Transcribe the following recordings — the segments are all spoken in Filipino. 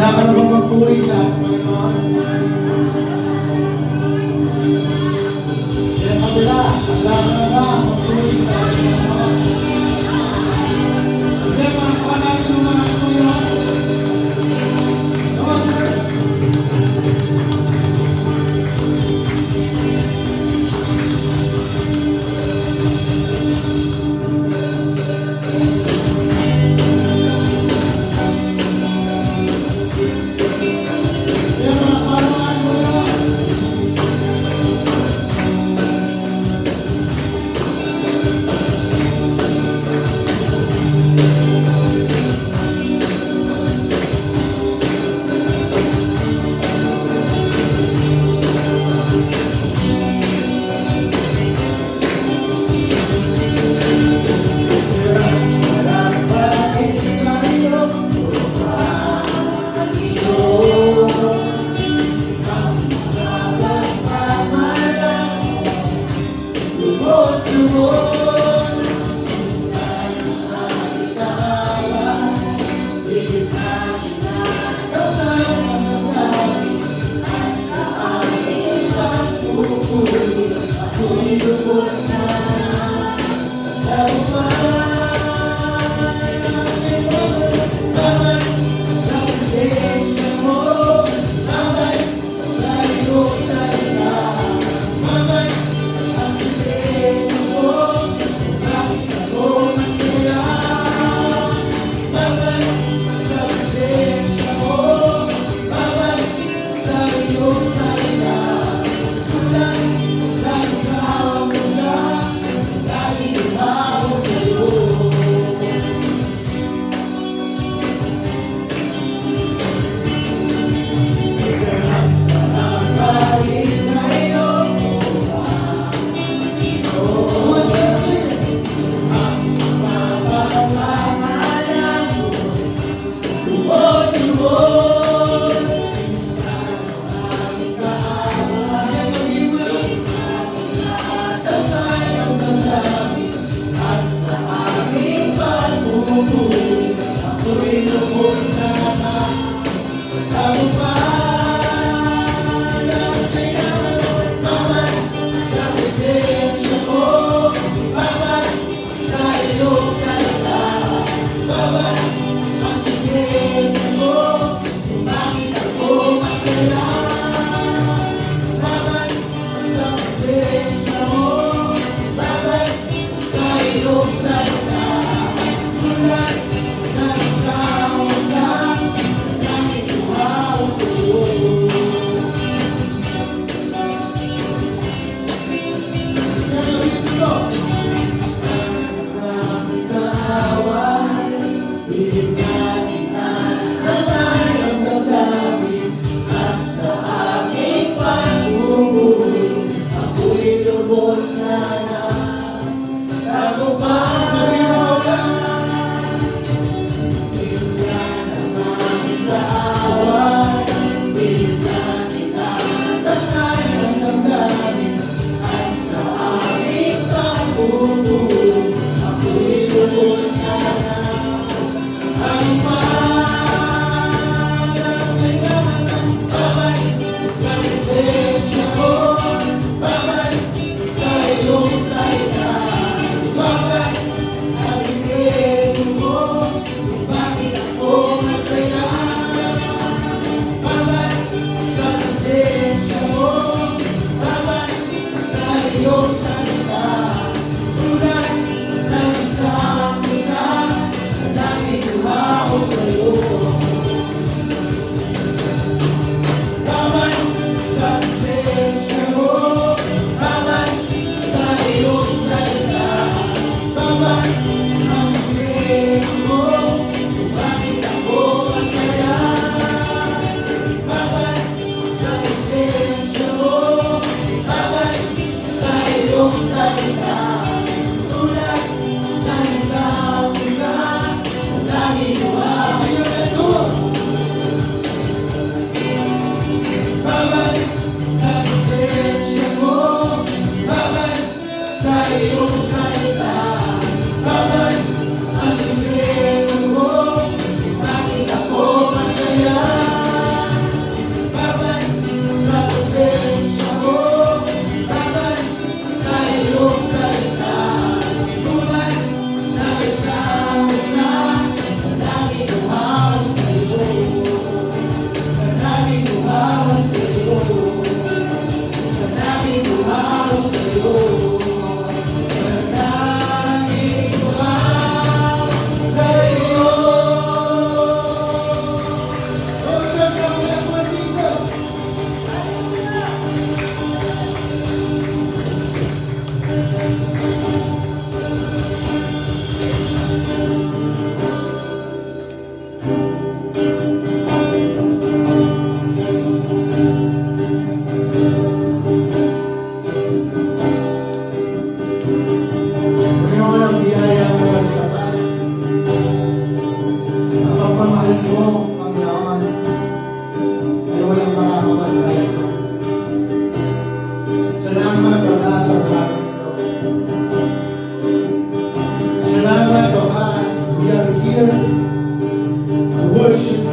Handa ka na bang magpuri sa ating Panginoon? Kaya kabila, handa ka na ba magpuri sa ating Panginoon? Hindi, mga natin ng mga Panginoon. Come on, sir.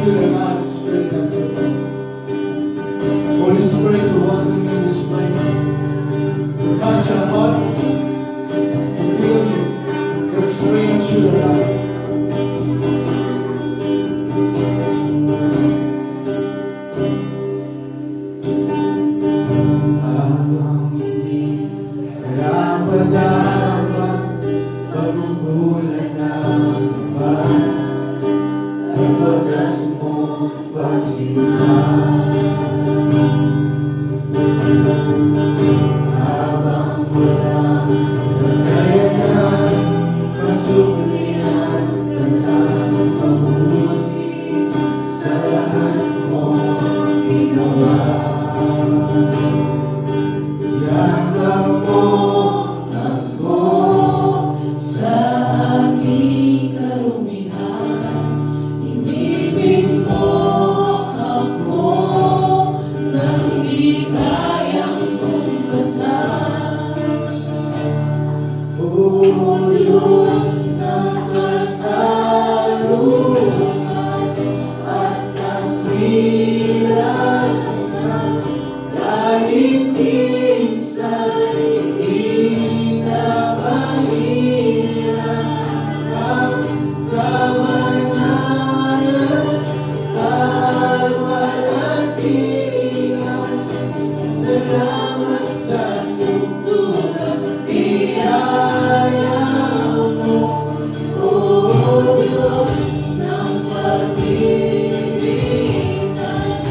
you, Lord God, to strengthen them today. Holy Spirit, we welcome you in this place. To touch your heart, to feel you, to experience you, Lord God. Habang hindi napadama, magugulat ng iba, ang wagas mo pagsimula. Habang walang kakayanan, masulian ka lang mabuti sa lahat mo ginawa. Yakap mo ako sa aking karumihan, inibig mo ako nang di kayang tumpasan. O Diyos ng katarungan at kapiran, kahit minsan inabahirap ang kamanalan, kalwalatian. Salamat sa sintulang biyaya mo, O Diyos ng pag-ibig at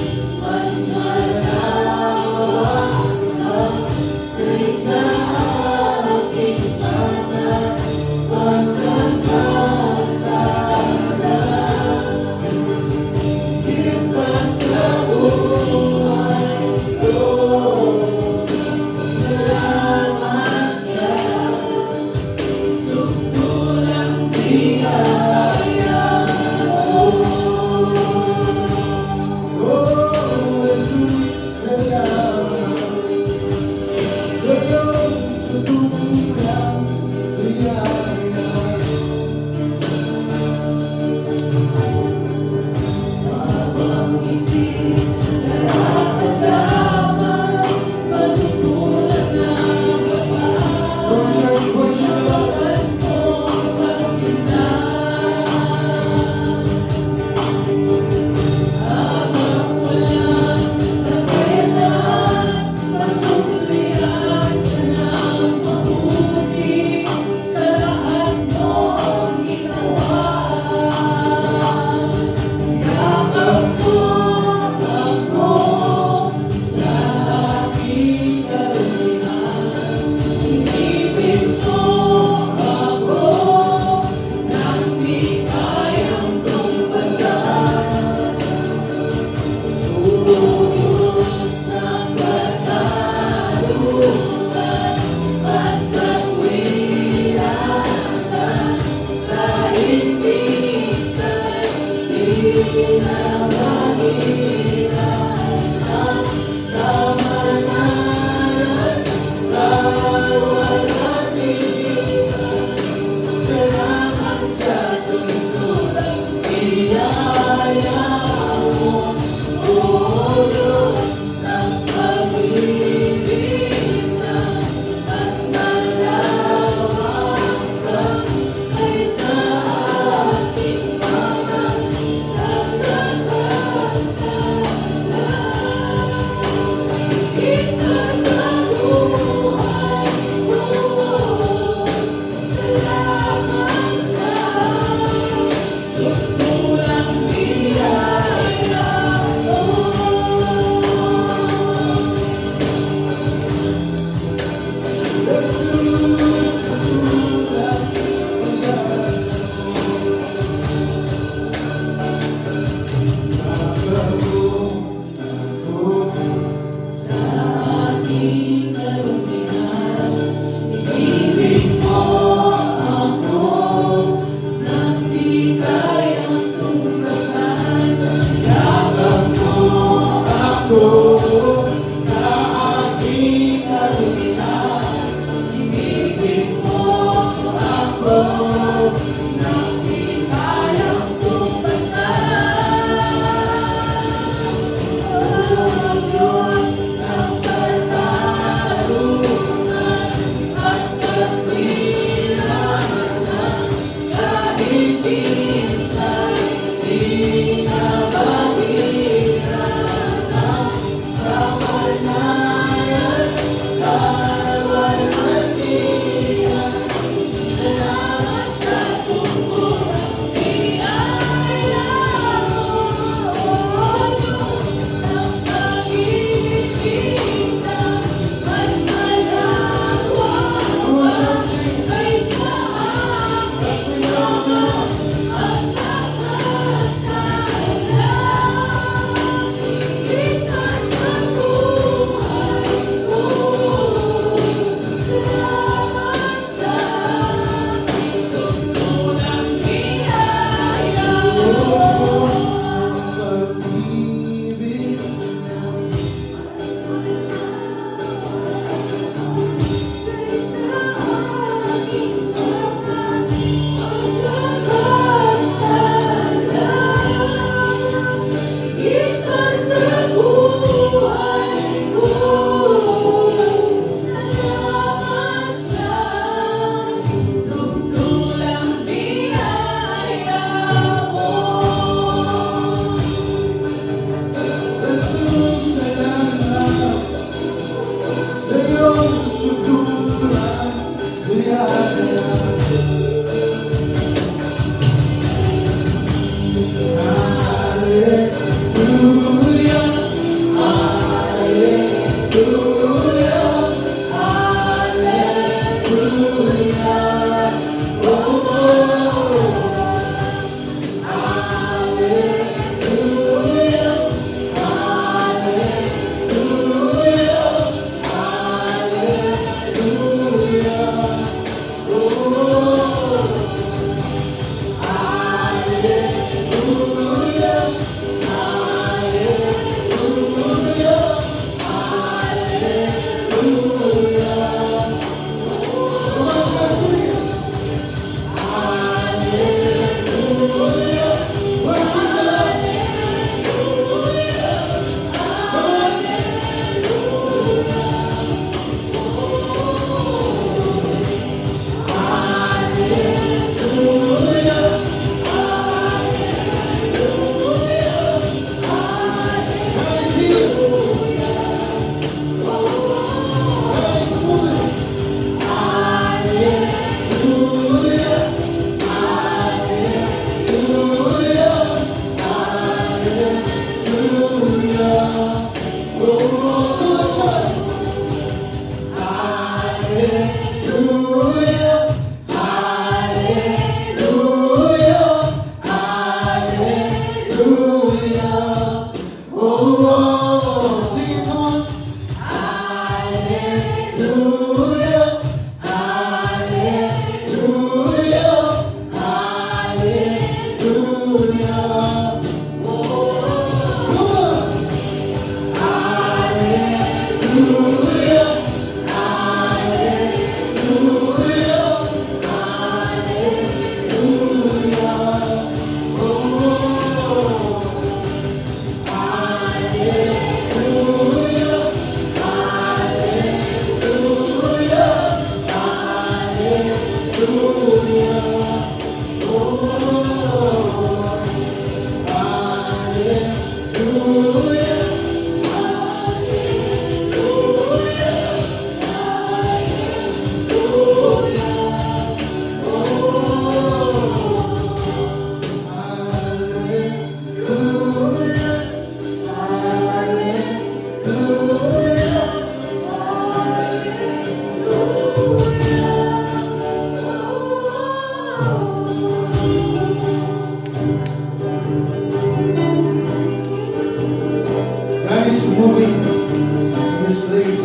God is moving in this place.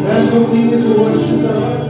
Let's continue to worship the Lord.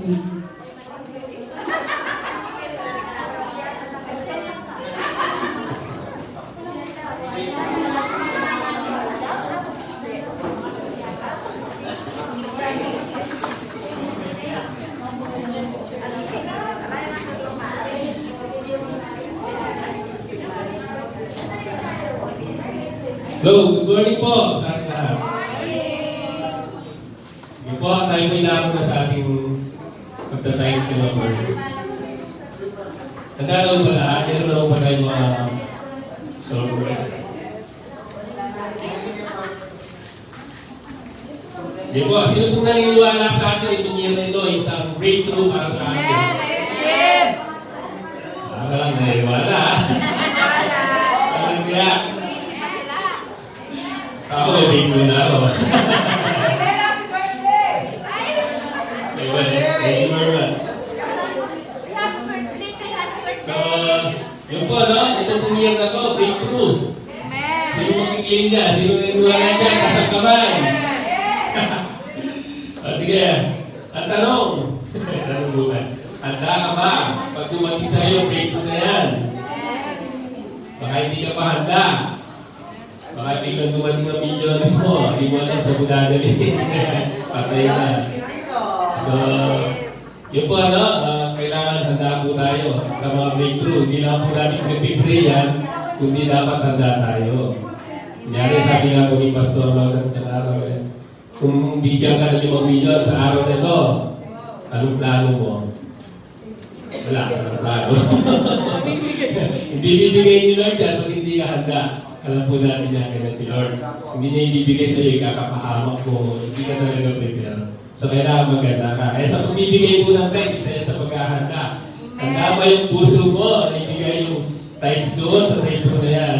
please. So, good morning po sa ating lahat. Yun po, tayo may labo na sa ating pagtatayang sa Lord. Nagkakaw ba lahat? Meron na ba tayo mga software? Yun po, sino pong naniniwala sa atin itong year na ito, isang breakthrough para sa atin? Amen! I receive! Saka lang naniniwala. Alam kaya, ako may breakthrough na ako. Happy birthday! Thank you very much. Happy birthday! So, yun po, no? Ito pong year na to, breakthrough. Amen! Sino makikiling dyan? Sino naniniwala dyan? Kasang kamay. Sige, ang tanong. Tanong bukan. Handa ka ba? Pag dumating sa iyo, breakthrough na yan. Baka hindi ka pa handa. Baka biglang dumating ang millions mo. Hindi mo alam sa budadali. Patay na. So, yun po ano, kailangan handa po tayo sa mga breakthrough. Hindi lang po natin pinipipray yan, kundi dapat handa tayo. Kunyari, sabi nga po ni Pastor Logan sa araw kung bigyan ka ng 5 milyon sa araw na ito, anong plano mo? Wala ka ng plano. Hindi bibigay ni Lord yan pag hindi ka handa. Alam po natin yan kaya si Lord. Hindi niya ibibigay sa iyo, ikakapahamak mo, hindi ka talaga prepare. So kailangan maganda ka. Kaya sa pagbibigay po ng tithes, isa yan sa pagkahanda. Handa ba yung puso mo na ibigay yung tithes doon sa breakthrough na yan?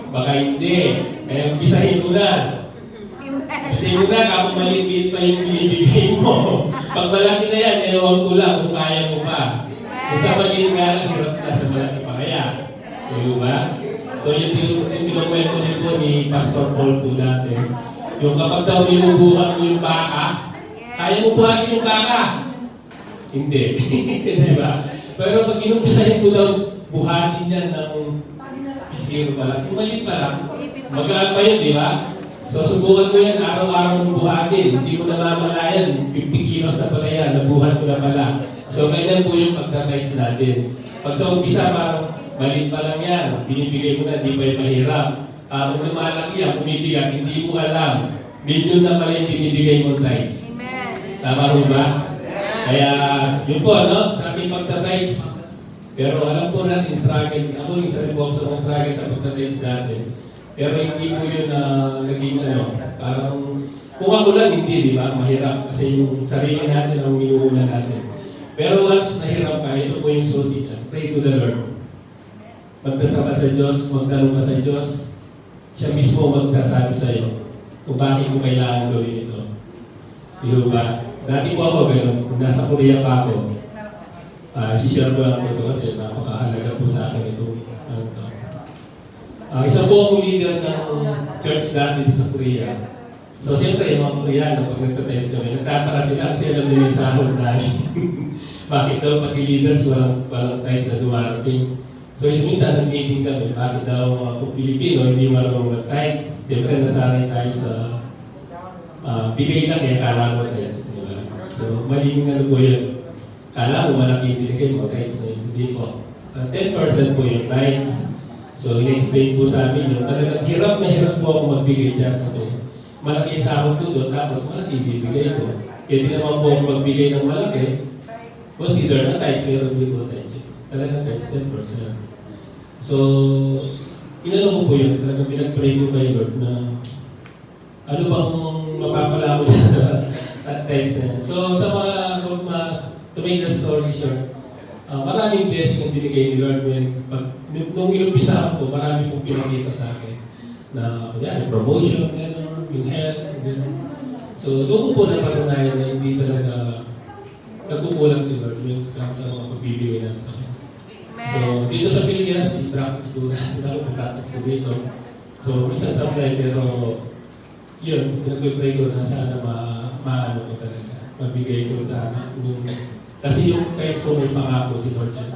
Baka hindi. Kaya umpisahin mo na. Kasi muna, kapag maliit pa yung binibigay mo. Pag malaki na yan, ewan ko lang kung kaya mo pa. Kung sa maliit nga lang, hirap na sa malaki pa kaya. Diba ba? So yung tinukwento din po ni Pastor Paul po dati. Yung kapag daw binubuhat mo yung baka, kaya mo buhatin yung baka? Hindi. Diba? Pero pag inumpisahin ko daw, buhatin yan ng pisiro pa lang. Kung maliit pa lang, magaan pa yun, di ba? So, subukan mo yan, araw-araw mong buhatin. Hindi mo namamalayan, 50 kilos na pala yan, nabuhat mo na pala. So, ganyan po yung pagtatides natin. Pag sa umpisa, parang maliit pa lang yan, binibigay mo na, hindi pa yung mahirap. Kung lumalaki yan, bumibigat, hindi mo alam. Million na pala yung binibigay mong tides. Amen! Tama mo ba? Kaya, yun po, no? Sa ating pagtatides. Pero alam po natin, struggle. Ako yung isa rin po sa mga struggle sa pagtatides natin. Pero hindi po yun naging parang kung ako lang hindi, di ba? Mahirap kasi yung sarili natin ang minuuna natin. Pero once nahirap ka, ito po yung susi na. Pray to the Lord. Magdasal ka sa Diyos, magtanong ka sa Diyos, siya mismo magsasabi sa iyo kung bakit mo kailangan gawin ito. Di ba? Dati po ako, pero nasa Korea pa ako. Si-share ko lang po ito kasi napakahalaga po sa akin itong isa po akong leader ng church dati sa Korea. So siyempre, yung mga Koreano, pag nagtatest kami, nagtataka sila kasi alam nila yung sahod namin. Bakit daw pati leaders walang tayo sa dumarating? So minsan nag-meeting kami, bakit daw mga Pilipino hindi marunong mag-tithes? Siyempre, nasanay tayo sa bigay lang kaya kala mo tithes. Diba? So maling ano po yun. Kala mo malaki binigay mo tithes na yun. Hindi po. 10% po yung tithes. So, in-explain po sa amin yun. Talagang hirap na hirap po ako magbigay dyan kasi malaki yung sahod ko doon, tapos malaki ibibigay ko. Kaya di naman po ako magbigay ng malaki. Consider na tithes, meron din po tithes. Talagang tithes, 10%. So, inano ko po yun. Talagang pinag-pray ko kay Lord na ano bang mapapala ko sa tithes na yan. So, sa mga, to make the story short, maraming blessing ang binigay ni Lord nung inumpisa ako, marami pong pinakita sa akin na kunyari, promotion, gano'n, yung health, gano'n. So doon ko po napatunayan na hindi talaga nagkukulang si Lord means sa mga pagbibigay natin sa akin. So dito sa Pilipinas, i-practice ko na, practice ko dito. So minsan sa play, pero yun, pinag-pray ko na sana maano ko talaga. mabigay ko kasi yung text ko may pangako si Lord dyan.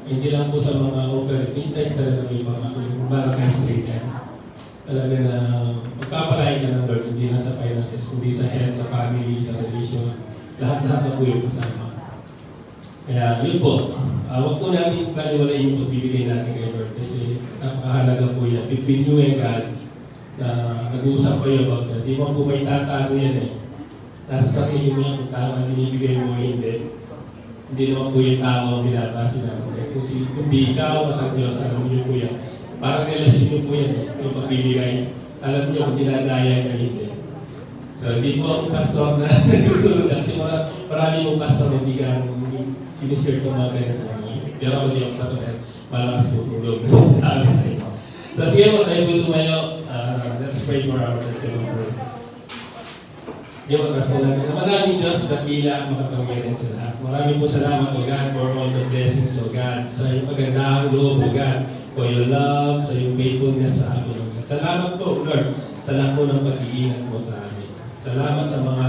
Hindi lang po sa mga offer, yung text talaga may pangako. Yung barangay straight yan. Talaga na magpapalain ka ng Lord, hindi lang sa finances, kundi sa health, sa family, sa relation. Lahat-lahat na po yung kasama. Kaya yun po, huwag po natin baliwalain yung pagbibigay natin kay Lord kasi napakahalaga po yan. Between you and God, na nag-uusap kayo about that. Di mo po may tatago yan eh. Nasa sarili mo yan kung tama binibigay mo o hindi. Hindi naman po yung tao ang binabasa natin. Kasi hindi ikaw at ang Diyos, alam niyo po yan. Parang relasyon niyo po yan eh. Yung pagbibigay. Alam niyo kung dinadaya ka hindi. So hindi po ako pastor na nagtutulog kasi marami mong pastor na hindi ka sinishare ko mga ganito. Pero ako di ako pastor malakas po tulog na sinasabi sa inyo. So sige po, tayo po tumayo. Let's pray for our children. Di ba kasi natin na maraming Diyos dakila ang makapangyarihan sa lahat. Maraming po salamat o God for all the blessings o God sa iyong kagandahang loob o God for your love, sa iyong faithfulness sa amin o God. Salamat po Lord sa lahat po ng pag-iingat mo sa amin. Salamat sa mga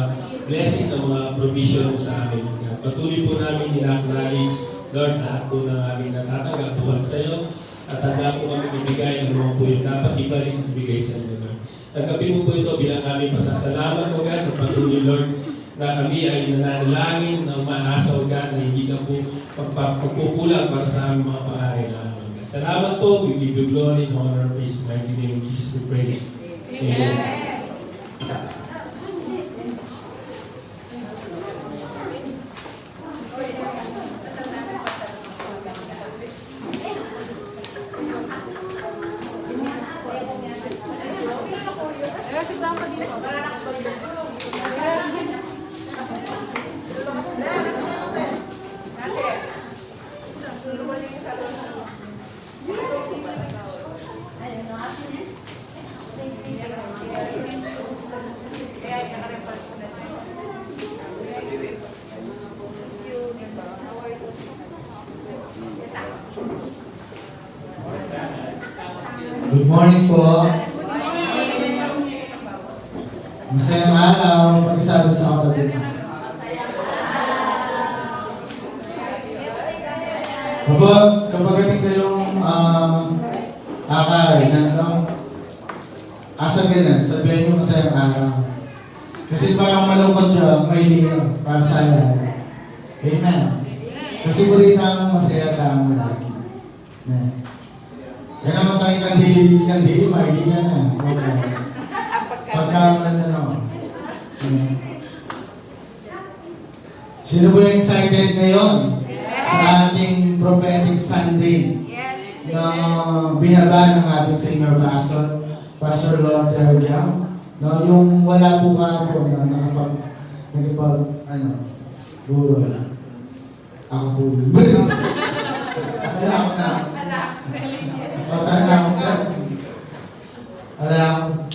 blessings, sa mga provision mo sa amin o God. Patuloy po namin in-acknowledge Lord lahat po ng aming natatanggap buwan sa iyo at handa po kami ibigay ang mga po yung dapat ibalik at ibigay sa inyo Lord. Tanggapin mo po ito bilang aming pasasalamat o God at patuloy Lord na kami ay nananalangin na umaasa o God na hindi ka po pagpukulang para sa aming mga pangangailangan o God. Salamat po, we give you glory, honor, praise, mighty name of Jesus we pray. Amen. Good morning po. Masayang araw. Pag-isabi sa kapatid. Kapag hindi kayong akay na asagilan, sabihin nyo masayang araw. Kasi parang malungkot siya, may liya para sa lahat. Amen. Kasi balita mo masaya ka mo lagi. Amen. Kaya naman tayo kandili, mahilig yan na. Pagkakaroon na naman. Sino po yung excited ngayon sa ating prophetic Sunday na binaba ng ating senior pastor, Pastor Lord Dergiao? No, yung wala po ka po na burol. Ako po yun. Wala ako na. Pasalamat ka. Alam.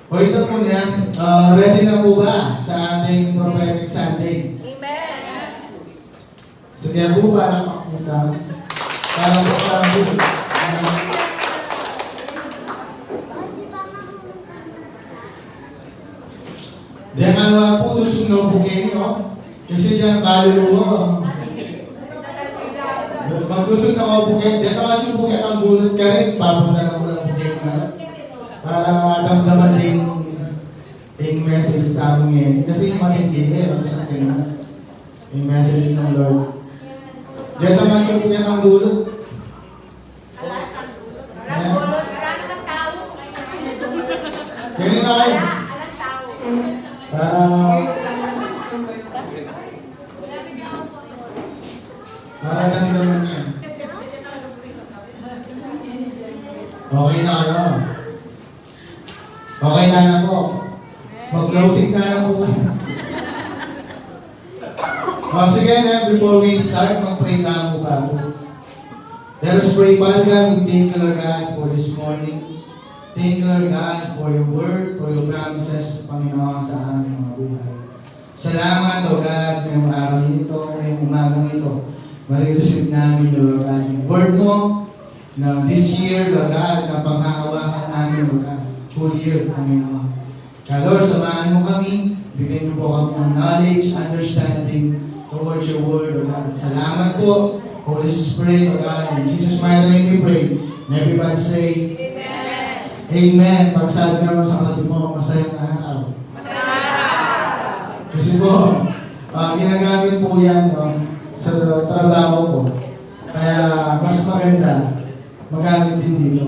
O ito po yan. Ready na po ba sa ating prophetic Sunday? Amen. Sige po para makuta. Para po. Diyan nga po lusong na po kayo. Kasi diyan kaluluwa. Maglusog na ako bukit. Dito kasi bukit ang gulot ka rin. Papunta na mo lang bukit ka. Para damdaman din yung message sa amin ngayon. Kasi yung malindi ano sa akin. Yung message ng Lord. Dito naman yung bukit ang gulot. Kaya na kayo. Para damdaman yan. Okay na kayo. Okay na po. Mag-closing na po. Sige na, before we start, mag-pray na po pa po. Let us pray, Father God. We thank you, Lord God, for this morning. Thank you, Lord God, for your word, for your promises, Panginoon, sa aming mga buhay. Salamat, O God, ngayong araw nito, ngayong umagang ito. Marireceive namin, Lord God, yung word mo na this year, Lord God, na panghahawakan namin, Lord God, full year, Panginoon. Kaya Lord, samahan mo kami, Bigyan niyo po kami ng knowledge, understanding towards your word, O God. Salamat po, Holy Spirit, O God. In Jesus' mighty name we pray. And everybody say, Amen. Pagsabi naman sa katabi mo, masayang araw. Kasi po, ginagamit po yan sa trabaho ko. Kaya mas maganda magamit din dito.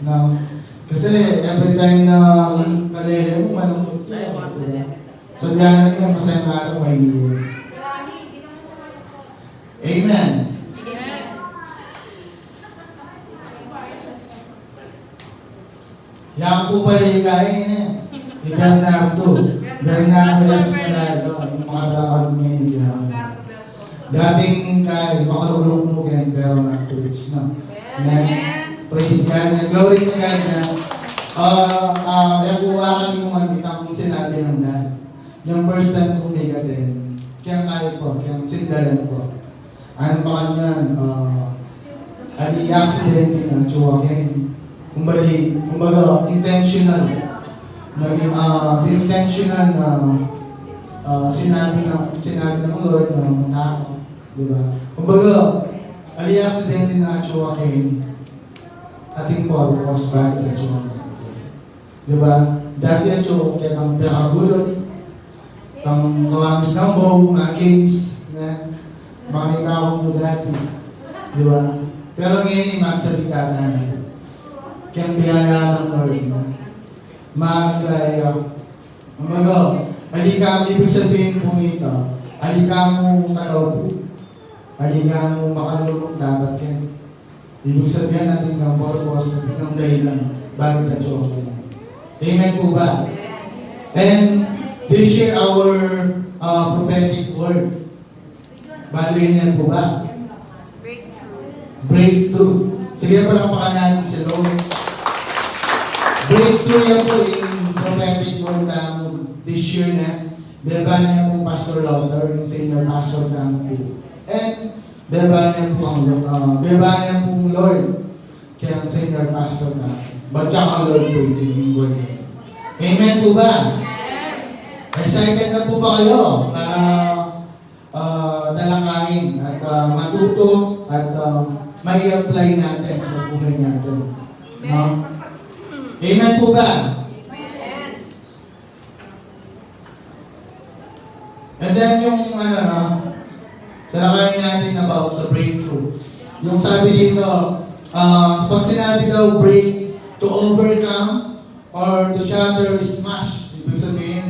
No? Kasi every time na kalele mo, malungkot ka. Diba? So, gano'n nga, masayang araw, may liyan. Amen. Yan po pala yung kain eh. Bernardo. Bernardo Esmeraldo. Yung mga dalakad ngayon yung dating kain, makarulong mo kayo, pero na-twitch na. Amen. Praise God. Glory to God na. Kaya kuha kami kung manita kung sinabi ng dad. Yung first time kong may gatin, kaya kaya po, kaya sindalan po. Ano pa kanyan, accident na, chuwakin. Kumbaga, intentional. Naging intentional na sinabi ng Lord na matako. Diba? Kumbaga, accident na chuwakin. Ating purpose bago na chuwakin. Diba? Dati ang chuwakin kaya kang pinakagulot. Kang kawamis ng bow, mga games. Mga itawag mo dati. Diba? Pero ngayon, magsalikatan. Kaya biyaya ng Lord na magkaya. Umaga, alika mo, ibig sabihin po nito, alika mo kalawpo. Alika mo makalulong dapat yan. Ibig sabihin natin kang purpose, natin kang dahilan, bago na chocolate. Amen po ba? And this year, our prophetic word. Baluhin yan po ba? Breakthrough. Sige pa lang pakanatin sa Lord. Breakthrough yan po yung prophetic word namin this year na. Beba niya po Pastor Lauder, yung senior pastor namin po. And beba niya po Lord, kaya ang senior pastor namin. But ang Lord po yung word. Amen po ba? Excited na po ba kayo para dalangin at matuto at may apply natin sa buhay natin. No? Amen po ba? And then yung talakayin natin about sa breakthrough. Yung sabi dito, pag sinabi daw break, to overcome or to shatter, smash. Ibig sabihin,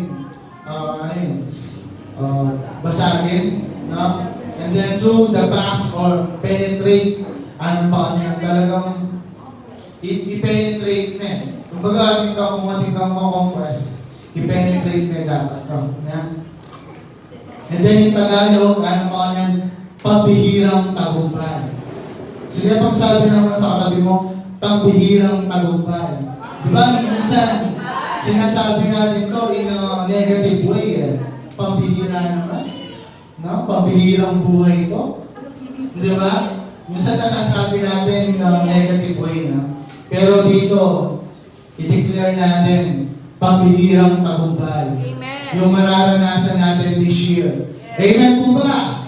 basagin. No? And then to the pass or penetrate. Ano pa niya? Talagang i-penetrate na. Kumbaga, kung ating kang conquest, i-penetrate na dapat ka. And then in Tagalog, ano pa niyan? Pambihirang tagumpay. Sige pang sabi naman sa katabi mo, pambihirang tagumpay. Diba? Minsan, sinasabi natin to in a negative way. Pambihira naman. No? Pambihirang buhay ito. Diba? Minsan nasasabi natin in a negative way na. Pero dito, i-declare natin, pambihirang tagumpay. Amen. Yung mararanasan natin this year. Amen po ba?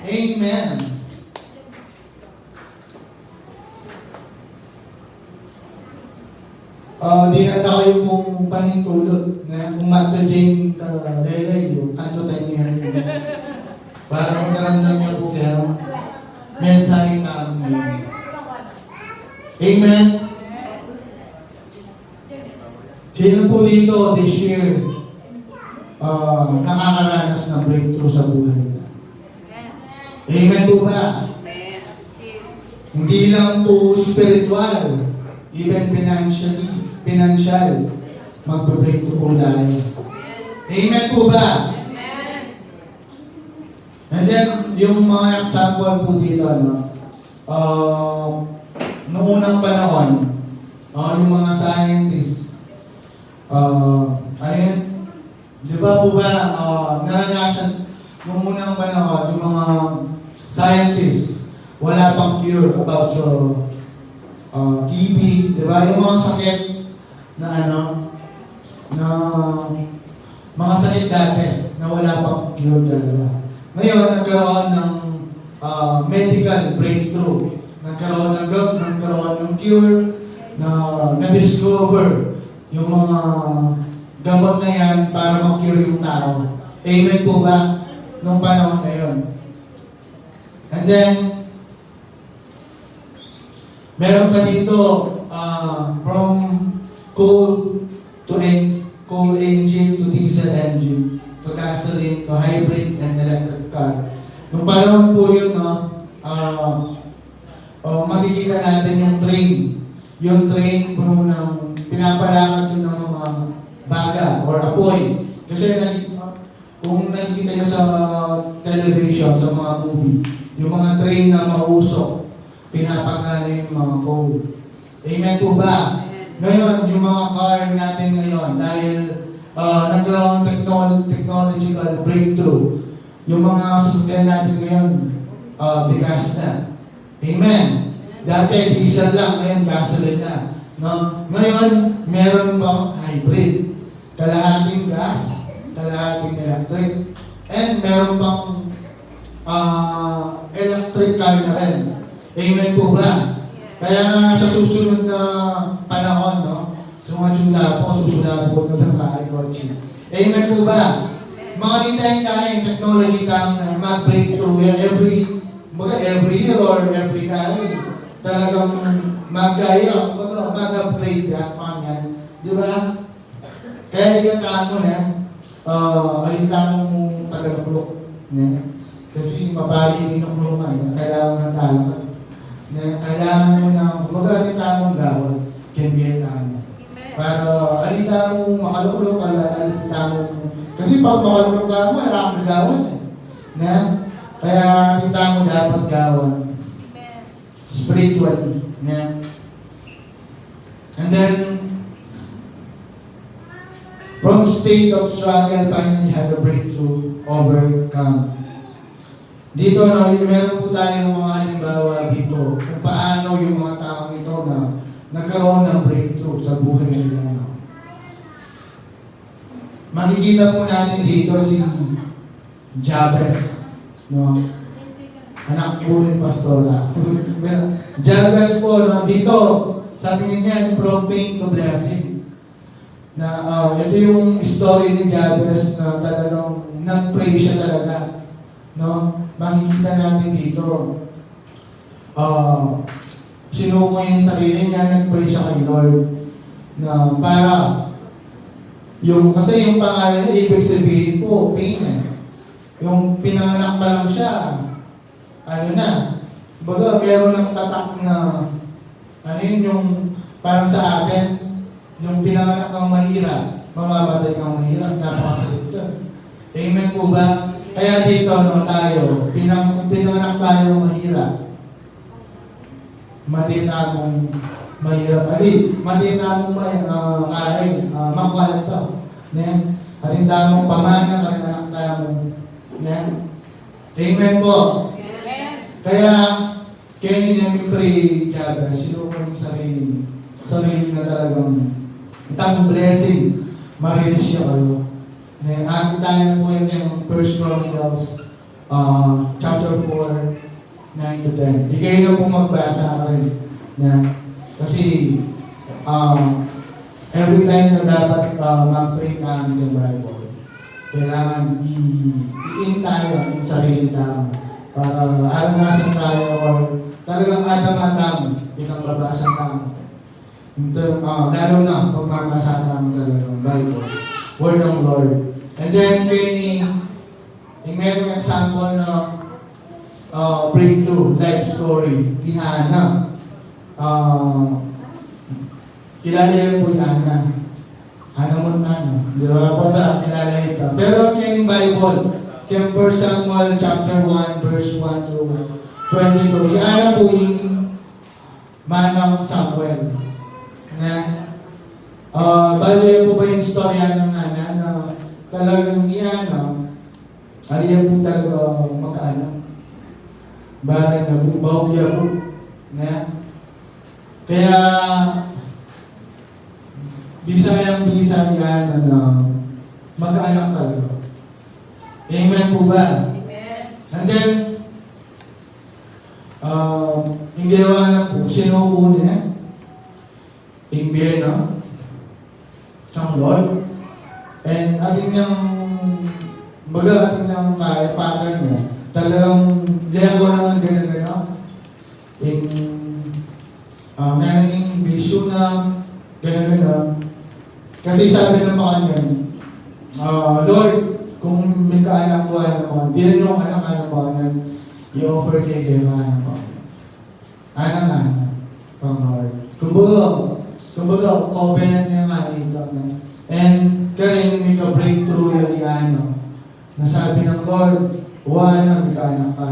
Amen. Di na kayo pong pahintulot na kung matujing lelay yung kantutan niya. Para magkaramdam niya po kaya mensahe na Amen. Sino po dito this year nakakaranas ng breakthrough sa buhay niya? Amen po ba? Hindi lang po spiritual, even financial, magbe-breakthrough po tayo. Amen po ba? And then, yung mga example po dito, noong unang panahon, yung mga scientists, di ba po ba, naranasan, noong unang panahon, yung mga scientists, wala pang cure about sa TB, di ba? Yung mga sakit na na mga dati na wala pang cure talaga. Ngayon, nagkaroon ng medical breakthrough. Nagkaroon ng cure na-discover yung mga gamot na yan para ma-cure yung tao. Amen po ba? Nung panahon na yun. And then, meron pa dito from coal engine to diesel engine to gasoline to hybrid and electric car. Nung panahon po yun, makikita natin yung train. Yung train po ng pinapalakad yun ng mga baga or apoy. Kasi kung nakikita nyo sa television, sa mga movie, yung mga train na mausok, pinapakala yung mga coal. Amen po ba? Ngayon, yung mga car natin ngayon, dahil nagkaroon technological breakthrough, yung mga sasakyan natin ngayon, bigas na. Amen. Dati diesel lang, ngayon gasoline na. No? Ngayon, meron pang hybrid. Kalahating gas, kalahating electric. And meron pang electric car na rin. Amen po ba? Kaya nga sa susunod na panahon, no? Sumasula po na ng bahay kotse. Amen po ba? Mga hintayin tayo, technology kang mag-breakthrough yan every year or every time. Talagang mag-gaya, mag-upgrade yan, pangan. Di ba? Kaya iyataan mo na, alitan mo tagal-flok. Kasi mapali din ang flukan, kailangan ng talaga. Kailangan mo ng mag-alitan mong gawad, kinbiyataan mo. Para alitan mo makaluklok, alitan mo. Kasi pag makaluklok ka mo, wala kang gawad. Kaya alitan mo dapat gawad. Spiritually. And then, from state of struggle, finally had a breakthrough, overcome. Dito, meron po tayong mga halimbawa dito kung paano yung mga taong ito na nagkaroon ng breakthrough sa buhay nila. Makikita po natin dito si Jabez. Anak po ni Pastora. Jabez po, dito, sabi niya, from pain to blessing. Ito yung story ni Jabez na talagang nag-pray siya talaga. Makikita natin dito. Sinuko yung sarili niya, nag-pray siya kay Lord. Na para, kasi yung pangalan niya, ibig sabihin po, pain. Yung pinanganak pa lang siya, meron ng tatak na, yung parang sa atin, yung pinanganak kang mahirap, mamamatay kang mahirap, napakasakit yun. Amen po ba? Kaya dito, tayo, pinanganak tayo mahirap. Matita mong mahirap. Matita mong makuha ito. Matita mong pamana, kananak tayo mong. Amen po. Kaya, kaya namin pray, Jabez, sinuko yung sarili na talagang itang blessing, marilis siya kayo. Akin tayo po yung 1 Chronicles, chapter 4, 9 to 10. Di kayo na po magbasa ka rin. Kasi, every time na dapat mag-pray ka ng Bible, kailangan i-in tayo yung sarili tayo. Para aranasan tayo or talagang adam-adam ikang babasan tayo. Lalo na pag mabasa namin talagang Bible, Word ng Lord. And then, meron example na breakthrough, life story, Hannah. Kilala yun po Hannah. Hannah Montana. Di ba po kilala ito. Pero yung Bible, yung 1 Samuel chapter 1, verse 1 to 22. Hannah po yung manang Samuel. Bali po ba yung storya ng Hannah na talagang aliyan po talaga mag-anak. Bali na po, bahugya po. Kaya, bisayang-bisa ni Hannah na mag-anak talaga. Amen po ba? Amen. And then, yung ginawa na po, sinuko niya, imbierno, siyang Lord, and ating niyang, ating niyang kaya niya, talagang ginagawa na gano'n, yung nanging vision na gano'n, kasi sabi ng mga kanya, Lord, kung may kaanak ko, di na yung anak ko, i-offer kay kayo anak ko. Anak, Lord. Kumbaga, covenant niya nga dito. And kaya may ka-breakthrough yung nasabi ng Lord, may kaanak ka,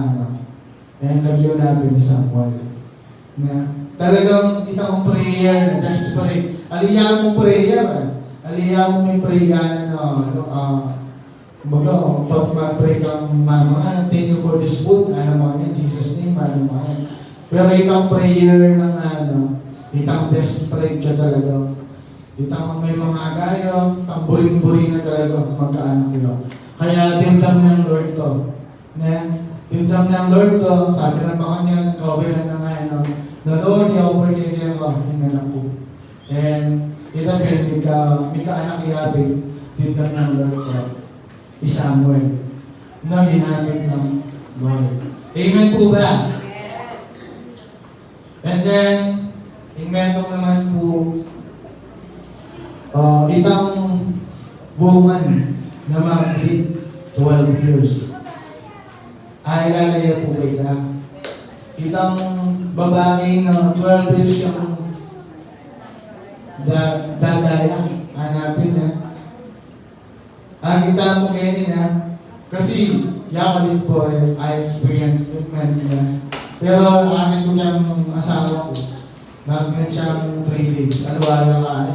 and lagyo namin isang wall. Talagang itang prayer, desperate. Aliyah mo prayer, aliyah mo may prayer pag mag-pray kang thank you for this food, mga yan, Jesus name, mga yan. Pero itang prayer ng itang desperate siya talaga. Itang may mga agayo, itang buring-buring na talaga magkaanak yun. Kaya dimdam niyang Lord to. Dimdam niyang Lord to, sabi ng mga kanya, covenant na nga na Lord, i-offer niya ko, yung anak ko. And ito din, may kaanak iabig, dimdam niyang Lord to. Samuel na ginamit ng Lord. Amen po ba? And then, amen po naman po, itang woman na mag-lead 12 years. Ay lalaya po kita. Itang babae na 12 years siyang dadaya. Hanapin na. Kita mo kayo na, kasi yakalit po, I experienced treatments na. Pero akin ko niyang asawa ko, naging siyang 3 days. Alwaya ka ay.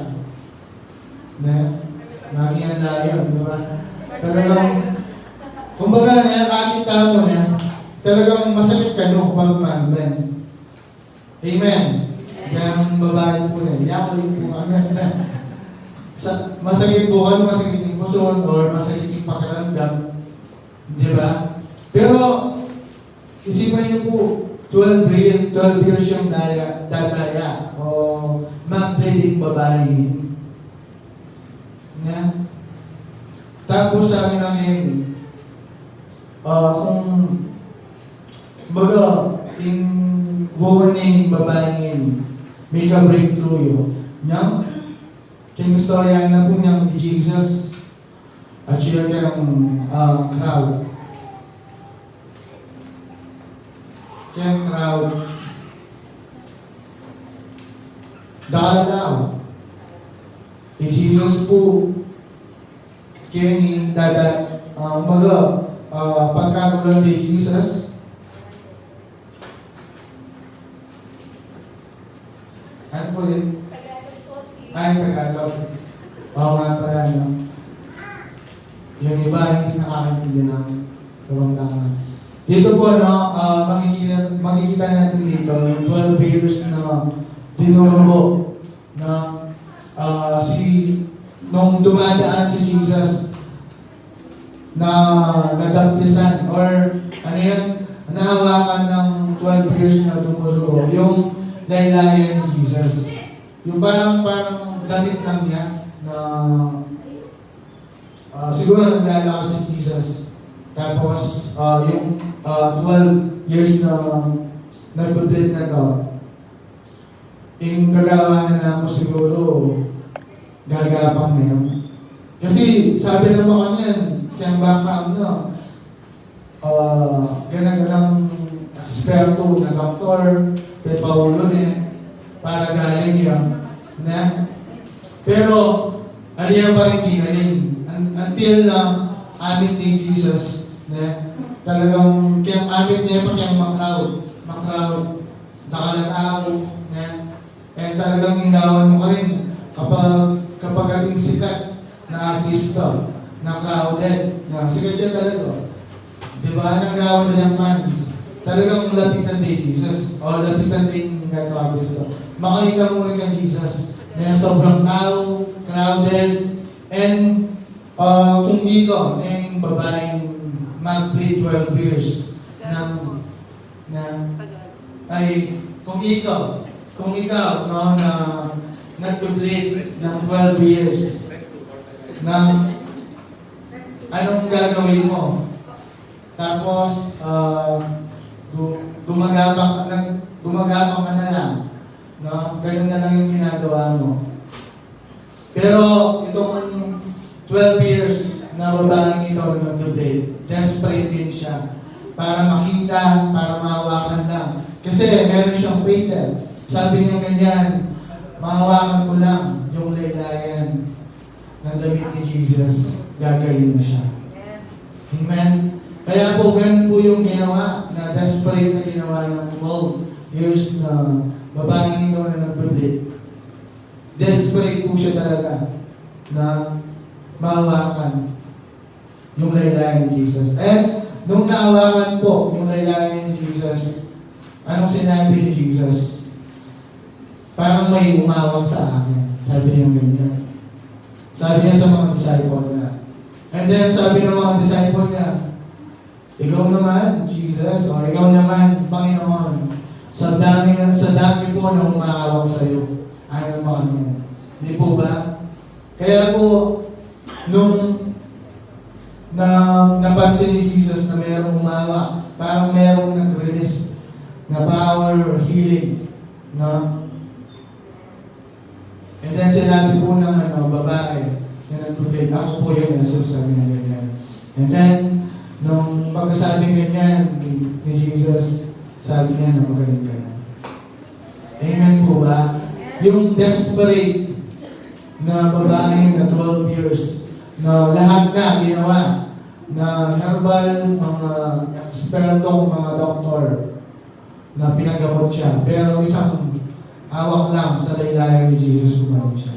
Naging andayon, di ba? Talagang, kumbaga nakakita mo na, talagang masakit ka no, pag man-bend. Amen. Kaya ang babae po na, yakalit po kami. Masakit po kami, masakit yung puson, or masakit yung pakiramdam. Di ba? Pero, isipan niyo po, 12 years yung dadaya, o mag-pleading babae. Tapos sabi ng ngayon, kung baga, in buwan yung babae ngayon, may ka-breakthrough yun, kung istorya na po niyang Jesus at siya kayong crowd. Kayang crowd. Dahil daw, Jesus po, kaya ni pagkakulang ni Jesus, ano po yun? Ay, Tagalog. Oo nga pala, no? Yung iba, hindi nakakintindi ng kawanggangan. Dito po, makikita natin dito, yung 12 years na dinurbo na nung dumadaan si Jesus na nadampisan or nahawakan ng 12 years na dumurbo, yung laylayan ni Jesus. Yung parang gamit lang niya na siguro naglalakas si Jesus. Tapos yung 12 years na nag-build na to, yung gagawa na ako siguro gagapang na yun. Kasi sabi ng mga niyan, siyang background na ganang eksperto na doktor, kay Paulo para galing yan. Pero, aliyan pa rin ginaling. Until na amin ni Jesus, talagang kaya amin niya pa kayang makrowd, nakalataw, and talagang hinawan mo ka rin kapag ating sikat na artista, na crowded, sikat siya talaga. Diba? Nag-crowd na ng fans. Talagang lapitan din Jesus, o lapitan din ng artista. Makikita mo rin kang Jesus, na sobrang crowded, and kung ikaw, yung babaeng mag-play 12 years ay kung ikaw no, na nag-play ng 12 years ng anong gagawin mo? Tapos, gumagapang ka na lang. No? Ganun na lang yung ginagawa mo. Pero itong 12 years na babaeng ito na nag-play, desperate din siya para makita, para mahawakan lang. Kasi meron siyang faith. Sabi niya ganyan, mahawakan ko lang yung laylayan ng damit ni Jesus, gagayin na siya. Amen? Kaya po, ganun po yung ginawa, na desperate na ginawa ng 12 years na babaeng ito na nag-play. Desperate po siya talaga na mahawakan yung laylayan ni Jesus. And nung nahawakan po yung laylayan ni Jesus, anong sinabi ni Jesus? Parang may umawak sa akin. Sabi niya ganyan. Sabi niya sa mga disciple niya. And then sabi ng mga disciple niya, ikaw naman, Jesus, o ikaw naman, Panginoon, sa dami po na umawak sa iyo. Ayaw mo kami. Hindi po ba? Kaya po, nung napansin ni Jesus na mayroong umawak, parang mayroong nag-release na power or healing. No? And then sinabi po ng babae na nag-pray, ako po yun, sabi niya ganyan. And then, nung pagkasabi ganyan ni Jesus, sabi niya na magaling ka na. Amen po ba? Yung desperate na babae na 12 years, na lahat na ginawa, na herbal, mga ekspertong, mga doktor, na pinagamot siya. Pero isang hawak lang sa laylayan ni Jesus, gumaling siya.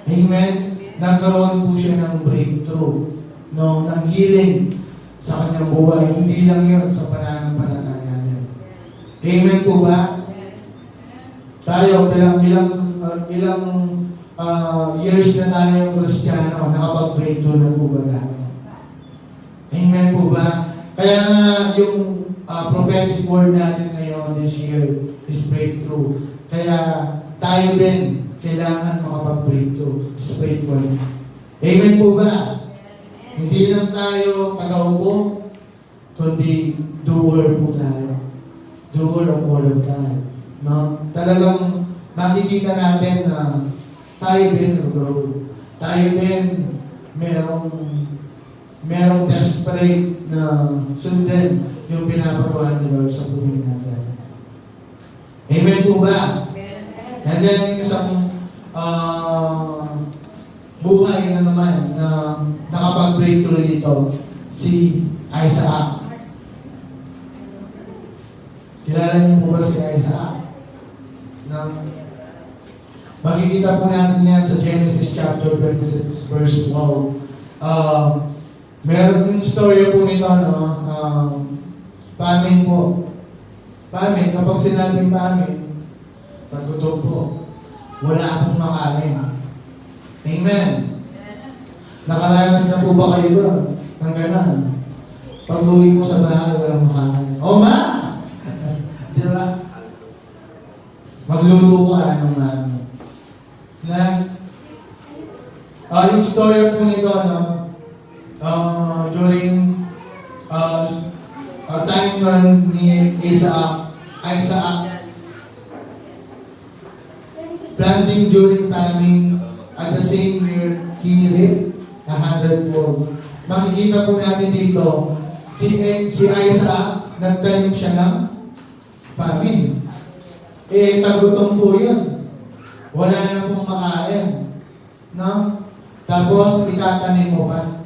Amen? Nagkaroon po siya ng breakthrough, no, ng healing sa kanyang buhay. Hindi lang yun sa pananampalataya niya. Amen po ba? Tayo, ilang years na tayo Kristiyano, nakapag-breakthrough na po ba tayo? Amen po ba? Kaya nga yung prophetic word natin ngayon this year is breakthrough. Kaya tayo din kailangan makapag-breakthrough spiritually. Amen po ba? Hindi lang tayo tagaupo, kundi doer po tayo. Doer of Word of God. No? Talagang makikita natin na tayo din nag-grow. Tayo din merong desperate na sundin yung pinapagawa ni Lord sa buhay natin. Amen po ba? And then, isang buhay na naman na nakapag-breakthrough dito, si Isaac. Kilala niyo po ba si Isaac? Makikita po natin yan sa Genesis chapter 26, verse 12. Meron yung story po nito, no? Famine po. Famine, kapag sinabing famine, tagutom po. Wala akong makain. Amen. Nakaranas na po ba kayo doon? Ng gano'n. Pag-uwi mo sa bahay, walang makain. O ma! Di ba? Magluluto ka ng mami. Yung story po nito, no? During time when ni Isaac planting during famine, at the same year, he reaped 100-fold. Makikita po natin dito, si Isaac, nagtanim siya ng famine. Tagutom po yun. Wala na pong makain. No? Tapos, itatanim mo pa.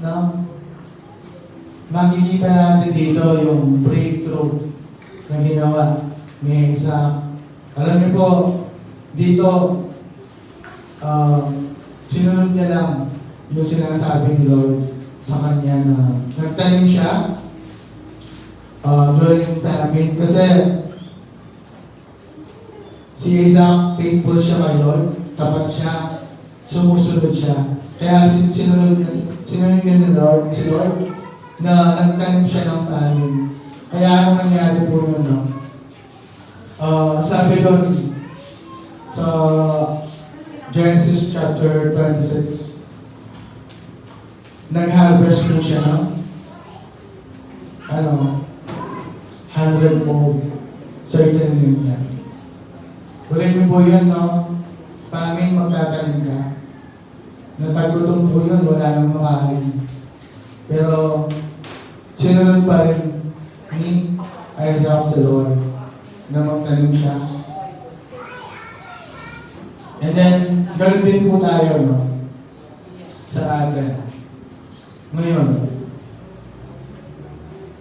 No? Makikita natin dito yung breakthrough na ginawa ni Isaac. Alam niyo po, dito, sinunod niya lang yung sinasabi ni Lord sa kanya na nagtanim siya during famine. Kasi si Isaac, faithful siya kay Lord, tapat siya sumusunod siya. Kaya sinunod niya ni Lord, si Lord, na nagtanim siya ng kanin. Kaya ano nangyari po yun, no? Sabi doon sa Genesis chapter 26, nag-harvest po siya ng 100-fold sa itanim niya. Ulit mo po yun, no? Paming magtatanim ka. Natagutong po yun, wala nang makain. Pero, sinunod pa rin ni Isaac sa Lord na magtanim siya. And then, ganoon din po tayo, no? Sa atin. Ngayon,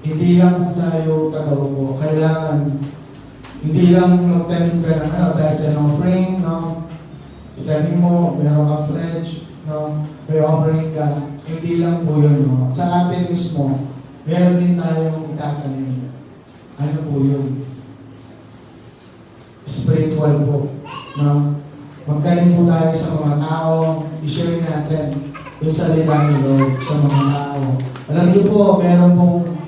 hindi lang po tayo tagaupo. Kailangan, hindi lang magtanim ka ng dahil sa offering, no? Itanim mo, meron kang pledge, no? May offering ka. Hindi lang po yun, no? Sa atin mismo, meron din tayong itatanim. Ano po yun? Spiritual po, no? Magtanim po tayo sa mga tao, i-share natin yung salita ni Lord sa mga tao. Alam niyo po, meron pong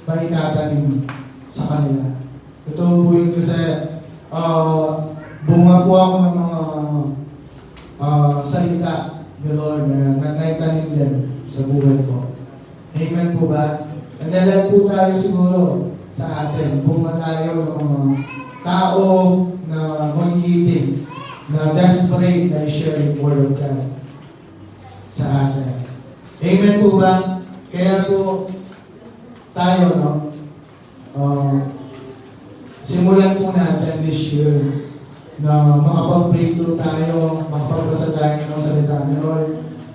maitatanim sa kanila. Ito po yun kasi bunga po ako ng mga salita ni Lord na naitanim din sa buhay ko. Amen po ba? And then like po tayo siguro sa atin, bunga tayo ng mga tao na magigiting, na desperate na i-share yung word of God sa atin. Amen po ba? Kaya po tayo, no? Simulan po natin this year na makapag-breakthrough tayo, makapagbasa tayo ng salita ni Lord,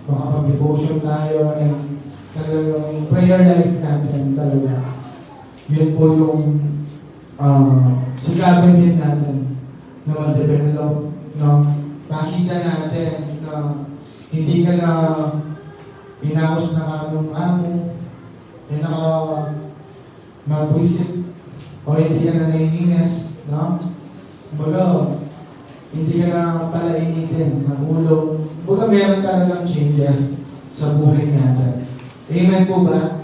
makapag-devotion tayo, and talagang yung prayer life natin talaga. Yun po yung sigabin din natin na ma-develop, no? Makita natin na hindi ka na inakos na kamong amo, na mabwisit, o hindi ka na naiinis, no? Kumbaga, hindi ka na pala initin ng ulo. Kumbaga, meron talagang changes sa buhay natin. Amen po ba?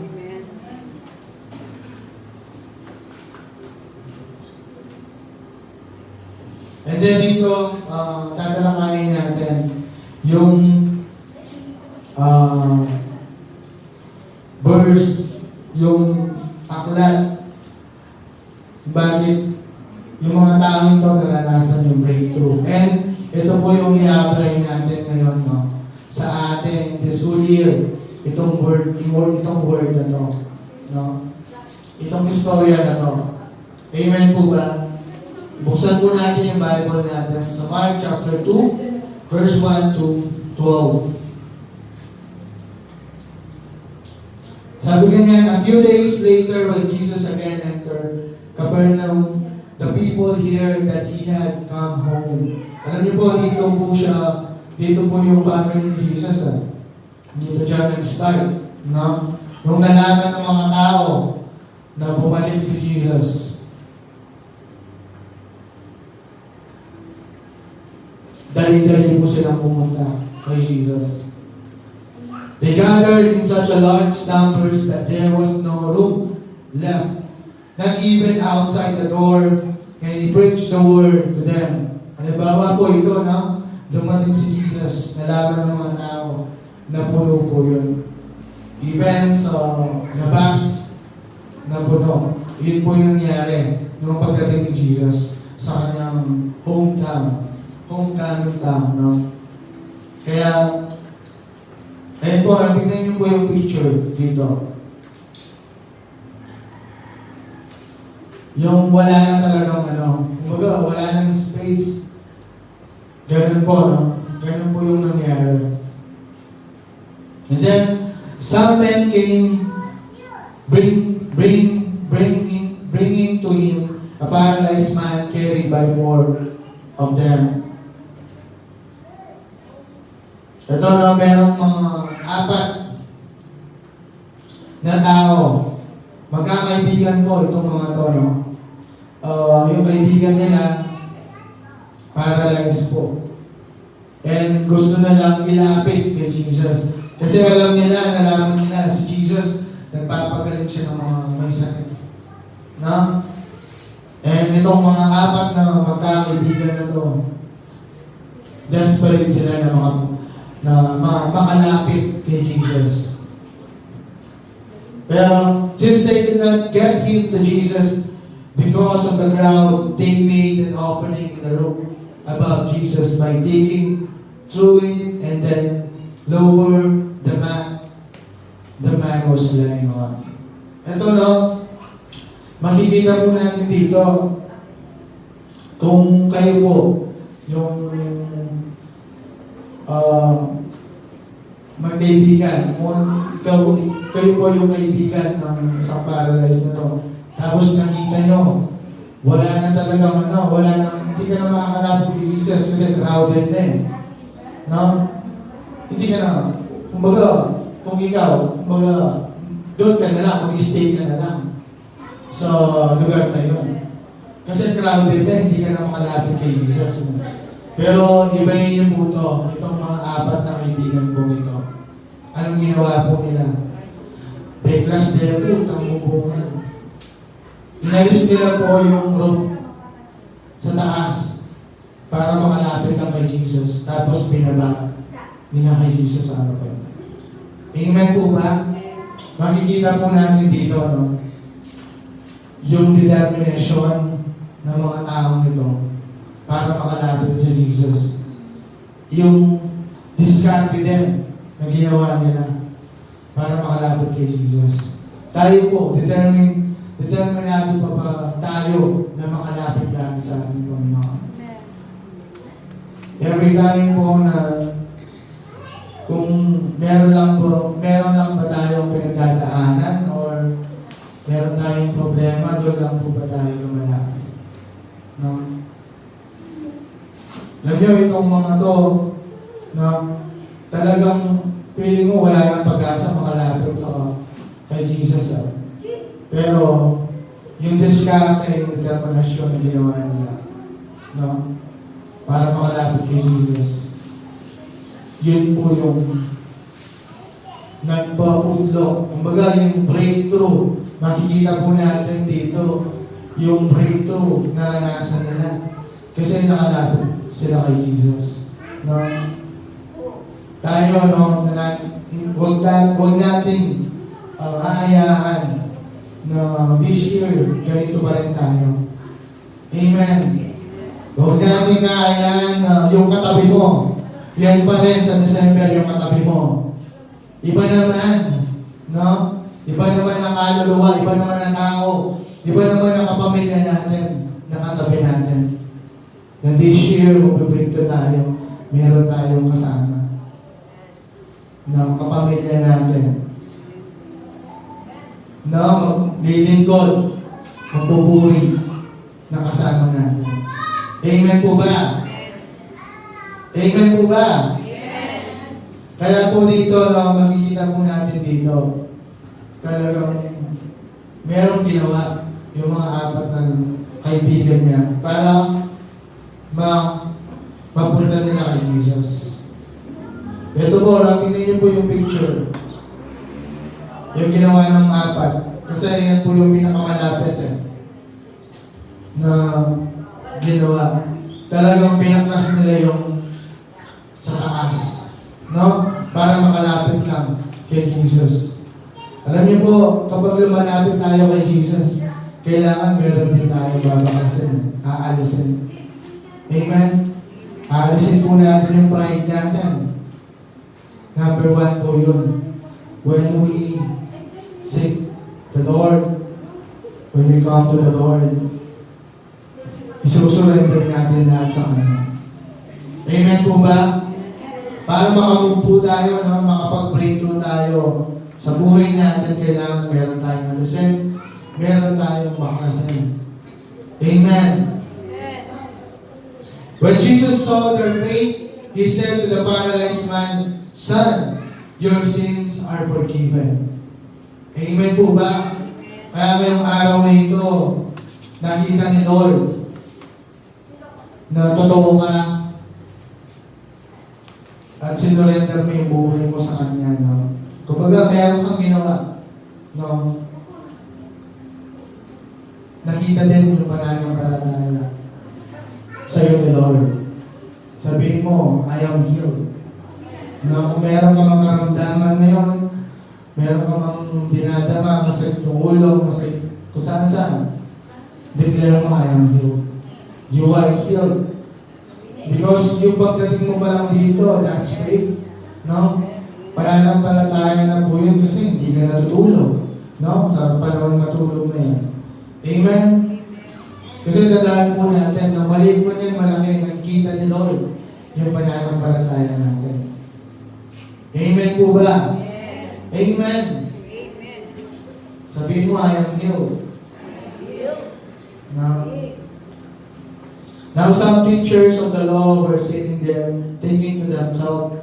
And then dito, tatalakayin natin yung verse, yung aklat, bakit yung mga taong ito naranasan yung breakthrough. And ito po yung i-apply natin ngayon, no? Sa atin, this whole year, itong word na to, no? Itong istorya na to. Amen po ba? Buksan po natin yung Bible natin sa Mark chapter 2, verse 1 to 12. Sabi ganyan, a few days later when Jesus again entered Capernaum, the people heard that he had come home. Alam niyo po, dito po yung family ni Jesus. Dito siya nag-start. No? Nung nalaman ng mga tao na bumalik si Jesus, dali-dali po silang pumunta kay Jesus. They gathered in such a large numbers that there was no room left, not even outside the door, and he preached the word to them. Halimbawa po ito, no? Dumating si Jesus, nalaman ng mga tao na puno po yun. Even sa labas na puno, yun po yung nangyari nung pagdating ni Jesus sa kanyang hometown, no? Kaya, ayun po, tingnan niyo po yung picture dito. Yung wala na talagang kumbaga, wala nang space. Ganun po, no? Ganun po yung nangyari. And then, some men came, bringing to him a paralyzed man carried by four of them. Ito na merong mga apat na tao. Magkakaibigan po itong mga to, no? Yung kaibigan nila, paralyzed po. And gusto na lang ilapit kay Jesus. Kasi nalaman nila si Jesus, nagpapagaling siya ng mga may sakit. No? And itong mga apat na magkakaibigan na to, desperate sila na makalapit kay Jesus. Pero since they did not get him to Jesus because of the crowd, they made an opening in the roof above Jesus by digging through it and then lower the man was laying on. Ito no, makikita po natin dito kung kayo po yung magkaibigan, kayo po yung kaibigan ng isang paralyzed na to. Tapos nakita nyo, wala na talagang hindi ka na makakalapit kay Jesus kasi crowded na eh. No? Hindi ka na, kung ikaw, doon ka na lang, mag-stay ka na lang sa lugar na yun. Kasi crowded na, hindi ka na makalapit kay Jesus. Pero ibahin niyo po itong mga apat na kaibigan po ito. Anong ginawa po nila? Beklas nila po, tambubungan. Inalis nila po yung roof sa taas para makalapit lang kay Jesus. Tapos binaba nila kay Jesus sa harapan. Amen po ba? Makikita po natin dito, no? Yung determination ng mga taong ito para makalapit sa Jesus. Yung diskarte din na ginawa nila para makalapit kay Jesus. Tayo po, determinado pa ba tayo na makalapit lang sa ating Panginoon? Every time po na kung meron lang ba tayong pinagdadaanan or meron tayong problema, doon lang po ba tayo lumalapit? No? Nagyo itong mga to, no? Talagang feeling mo wala nang pag-asa makalapit sa kay Jesus. Pero yung diskarte, yung determinasyon na ginawa nila, no? Para makalapit kay Jesus. Yun po yung nagpapudlok. Kumbaga yung breakthrough, makikita po natin dito yung breakthrough na naranasan nila. Kasi nakalapit sila kay Jesus. No? Tayo, no, huwag nating aayaan na this year, ganito pa rin tayo. Amen. Huwag nating aayaan na yung katabi mo, yan pa rin sa December yung katabi mo. Iba naman, no? Iba naman ang kaluluwa, iba naman ang tao, iba naman ang kapamilya natin, nakatabi natin. Na this year, magpiprito tayo, meron tayong kasama ng kapamilya natin. Na maglilingkod, magpupuri na kasama natin. Amen po ba? Amen po ba? Kaya po dito, no, makikita po natin dito, talagang merong ginawa yung mga apat na kaibigan niya para mapunta nila kay Jesus. Ito po, nakita niyo po yung picture. Yung ginawa ng apat. Kasi yan po yung pinakamalapit na ginawa. Talagang pinaklas nila yung sa taas. No? Para makalapit lang kay Jesus. Alam niyo po, kapag lumalapit tayo kay Jesus, kailangan meron din tayo babakasin, aalisin. Amen? Aalisin po natin yung pride natin. Number 1 po yun. When we seek the Lord, when we come to the Lord, isusurrender natin lahat sa Kanya. Amen po ba? Para makamove po tayo, no? Makapag-breakthrough tayo sa buhay natin, kailangan meron tayong alisin, meron tayong bakasin. Amen. When Jesus saw their faith, He said to the paralyzed man, "Son, your sins are forgiven." Amen po ba? Kaya ngayong araw na ito, nakita ni Lord na totoo ka, at sinurrender mo yung buhay mo sa Kanya, no? Kumbaga, meron kang ginawa, no? Nakita din yung pananampalataya sa'yo ni Lord. Sabihin mo, I am healed. Na kung meron ka mga karamdaman ngayon, meron ka mga dinadama, masakit ng ulo, masakit kung saan-saan, declare mo, I am healed. You are healed. Because yung pagdating mo pa lang dito, that's faith. No? Pananampalataya na po yun kasi hindi ka natutulog. No? Sa panahon matulog na yan. Amen? Kasi tandaan po natin na maliit mo yan, malaki, nakikita ni Lord yung pananampalataya natin. Amen po ba? Amen. Sabihin mo, I am healed. Now some teachers of the law were sitting there thinking to themselves,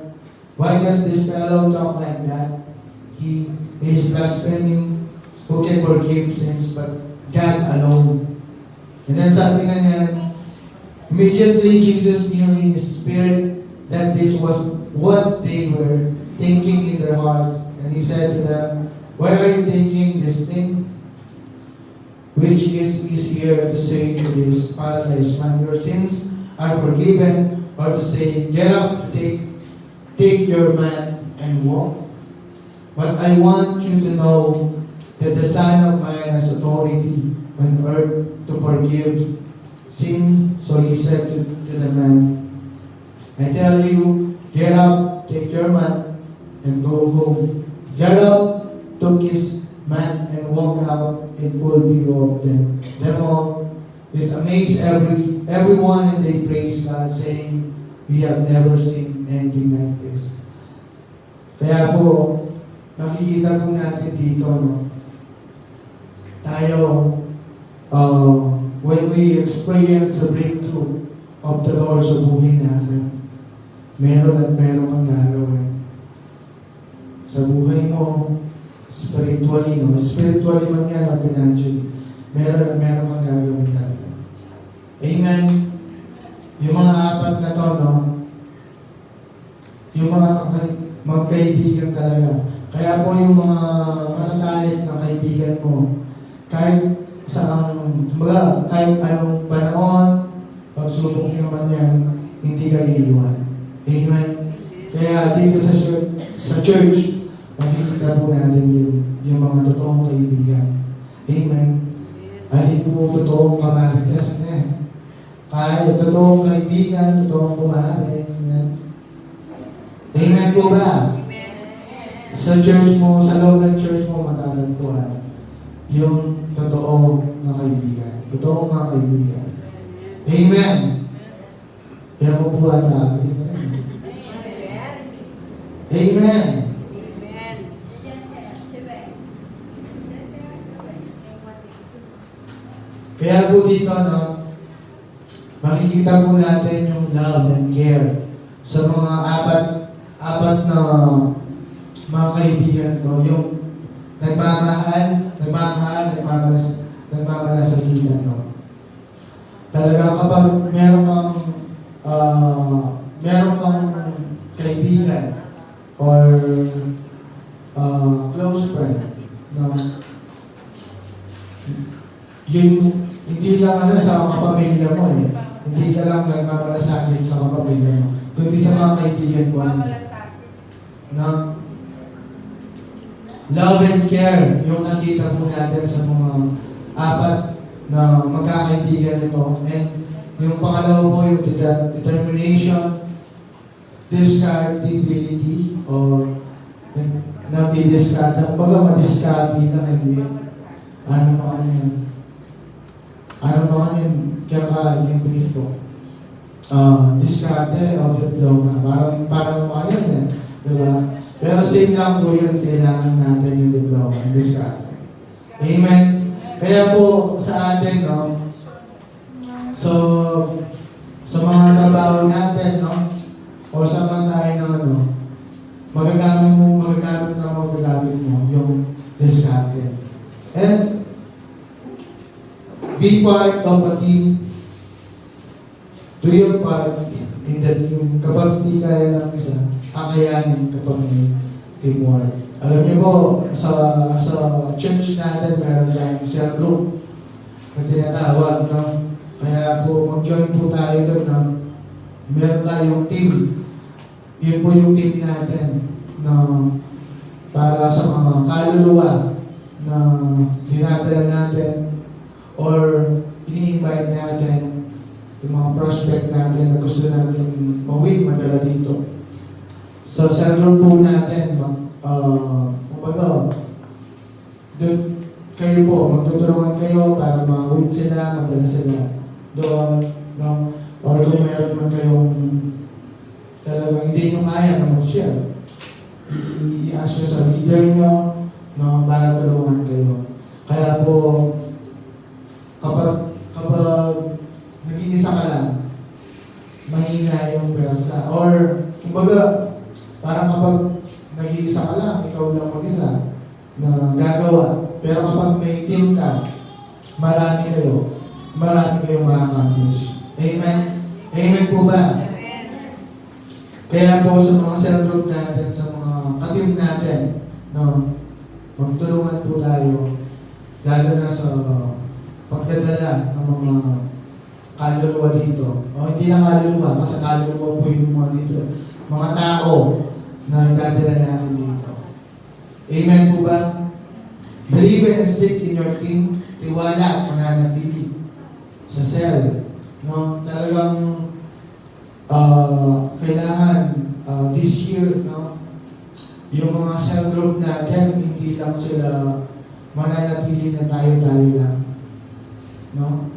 why does this fellow talk like that? He is blaspheming, who can forgive sins but God alone. And then sabi nga niya, immediately Jesus knew in his spirit that this was what they were thinking in their hearts. And he said to them, why are you thinking this thing? Which is easier to say to this paralyzed man, your sins are forgiven, or to say, get up, take your mat and walk? But I want you to know that the Son of Man has authority on earth to forgive sin. So he said to the man, I tell you, get up, take your mat, and go home. Get up, took his mat, and walked out in full view of them. Them all is amazed everyone, and they praise God, saying, we have never seen anything like this. Kaya po, nakikita po natin dito, no? Tayo, when we experience the breakthrough of the Lord sa buhay natin, meron at meron kang gagawin. Sa buhay mo, spiritually, no? Spiritually man yan, or financially, meron at meron kang gagawin talaga. Amen? Yung mga apat na to, no? Yung mga magkaibigan talaga. Kaya po yung mga matatahit na kaibigan mo, kahit kahit anong panahon, pagsubok niyo man yan, hindi ka iiwan. Amen? Kaya dito sa church, makikita po natin yung mga totoong kaibigan. Amen? Alin po totoong kamarites na yan. Kaya totoong kaibigan, totoong kumari. Yan. Amen po ba? Sa church mo, sa loob ng church mo, matatagpuan yung totoo na kaibigan. Totoong mga kaibigan. Amen! Yan po po at Amen! Kaya po dito, no, makikita po natin yung love and care sa mga apat na mga kaibigan ko, yung nagmamalasakita, no. Talaga kapag meron kang kaibigan or close friend, no, yun, hindi lang sa kapamilya mo hindi ka lang nagmamalasakit sa kapamilya mo, kundi sa mga kaibigan mo, na love and care, yung nakita po natin sa mga apat na magkakaibigan nito. And yung pangalawa po, yung determination, discardability, o nabidiscard. Baga madiscard na kaibigan. Ano pa yan? Kaya yung Kristo. Discard o diploma. Parang mga yan diba? Pero same lang po yun, kailangan natin yung diploma, discard. Amen? Kaya po sa atin, no? So, sa mga trabaho natin, no? O sa mga tayo ng magagamit mo yung discard. And be part of a team. Do your part in the team. Kapag di kaya ng isa, kakayanin kapag may teamwork. Alam niyo po, sa church natin, meron tayong cell group na tinatawag, no? Kaya po, mag-join po tayo doon, no? Meron tayong team. Yun po yung team natin na para sa mga kaluluwa na dinadala natin or ini-invite natin yung mga prospect natin na gusto natin mawin madala dito. So, sa group po natin, kumbaga, doon kayo po, magtutulungan kayo para ma-win sila, madala sila doon, no? Or kung mayroon man kayong talagang hindi nyo kaya na mag-share, i-ask nyo sa leader nyo, no, para tulungan kayo. Kaya po, kapag nag-iisa ka lang, mahina yung persa. Or, kumbaga, parang kapag nag-iisa ka lang, ikaw lang mag-isa na gagawa. Pero kapag may team ka, marami kayong ma-accomplish. Amen? Amen po ba? Kaya po sa mga cell group natin, sa mga ka-team natin, no, magtulungan po tayo, lalo na sa pagdadala ng mga kaluluwa dito. O hindi na kaluluwa, kasi kaluluwa po yung mga dito. Mga tao na dadala natin dito. Amen po ba? Believe and stick in your team. Tiwala, mananatili sa cell. No, talagang kailangan this year, no, yung mga cell group natin, hindi lang sila mananatili na tayo-tayo lang. No?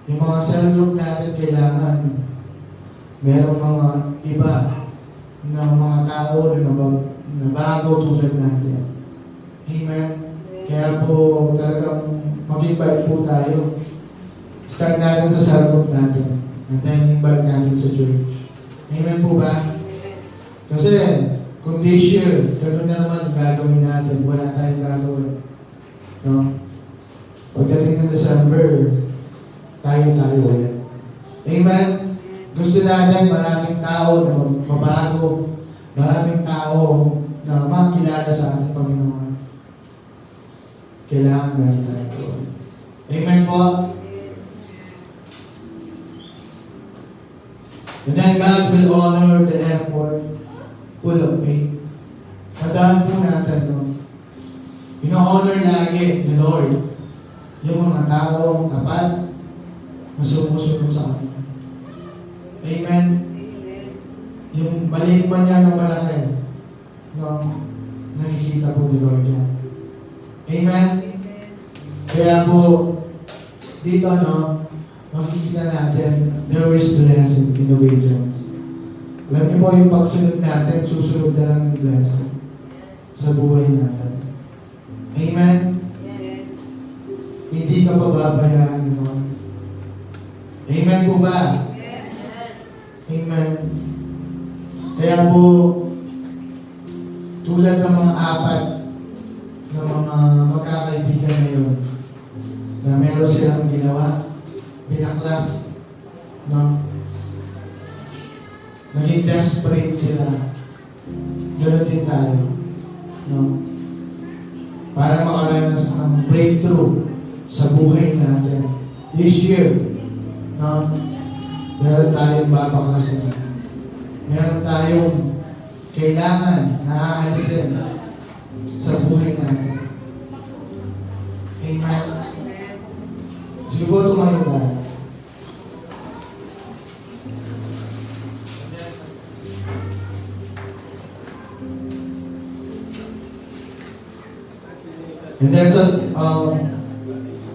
Yung mga cell group natin, kailangan merong mga iba na mga tao na bago tulad natin. Amen? Kaya po talagang mag-invite po tayo. Start natin sa cell group natin. At invite natin sa church. Amen po ba? Kasi kung this year, gano'n na naman gagawin natin, wala tayong gagawin. No? Pagdating ng December, tayo ulit. Amen? Gusto natin maraming tao na mabago, maraming tao na makilala sa ating Panginoon. Kailangan meron tayo. Amen po? And then God will honor the effort full of faith. Tandaan po natin, no? Ino-honor lagi ni Lord yung mga taong tapat na sumusunod sa Kanya. Amen? Yung maliit man yan ng malaki, no? Nakikita po ni Lord yan. Amen? Kaya po, dito, no? Makikita natin, there is blessing in obedience. Alam niyo po, yung pagsunod natin, susunod na lang yung blessing sa buhay natin. Amen? Hindi ka pababayaan noon. Amen po ba? Amen. Kaya po, tulad ng mga apat na mga magkakaibigan ngayon, na meron silang ginawa, binaklas, no? Naging desperate sila. Ganoon din tayo, no? Para makaranas ng breakthrough sa buhay natin. This year, no? Meron tayong babaklasin. Meron tayong kailangan na aalisin sa buhay natin. Amen. Siguro tumayo tayo. And then,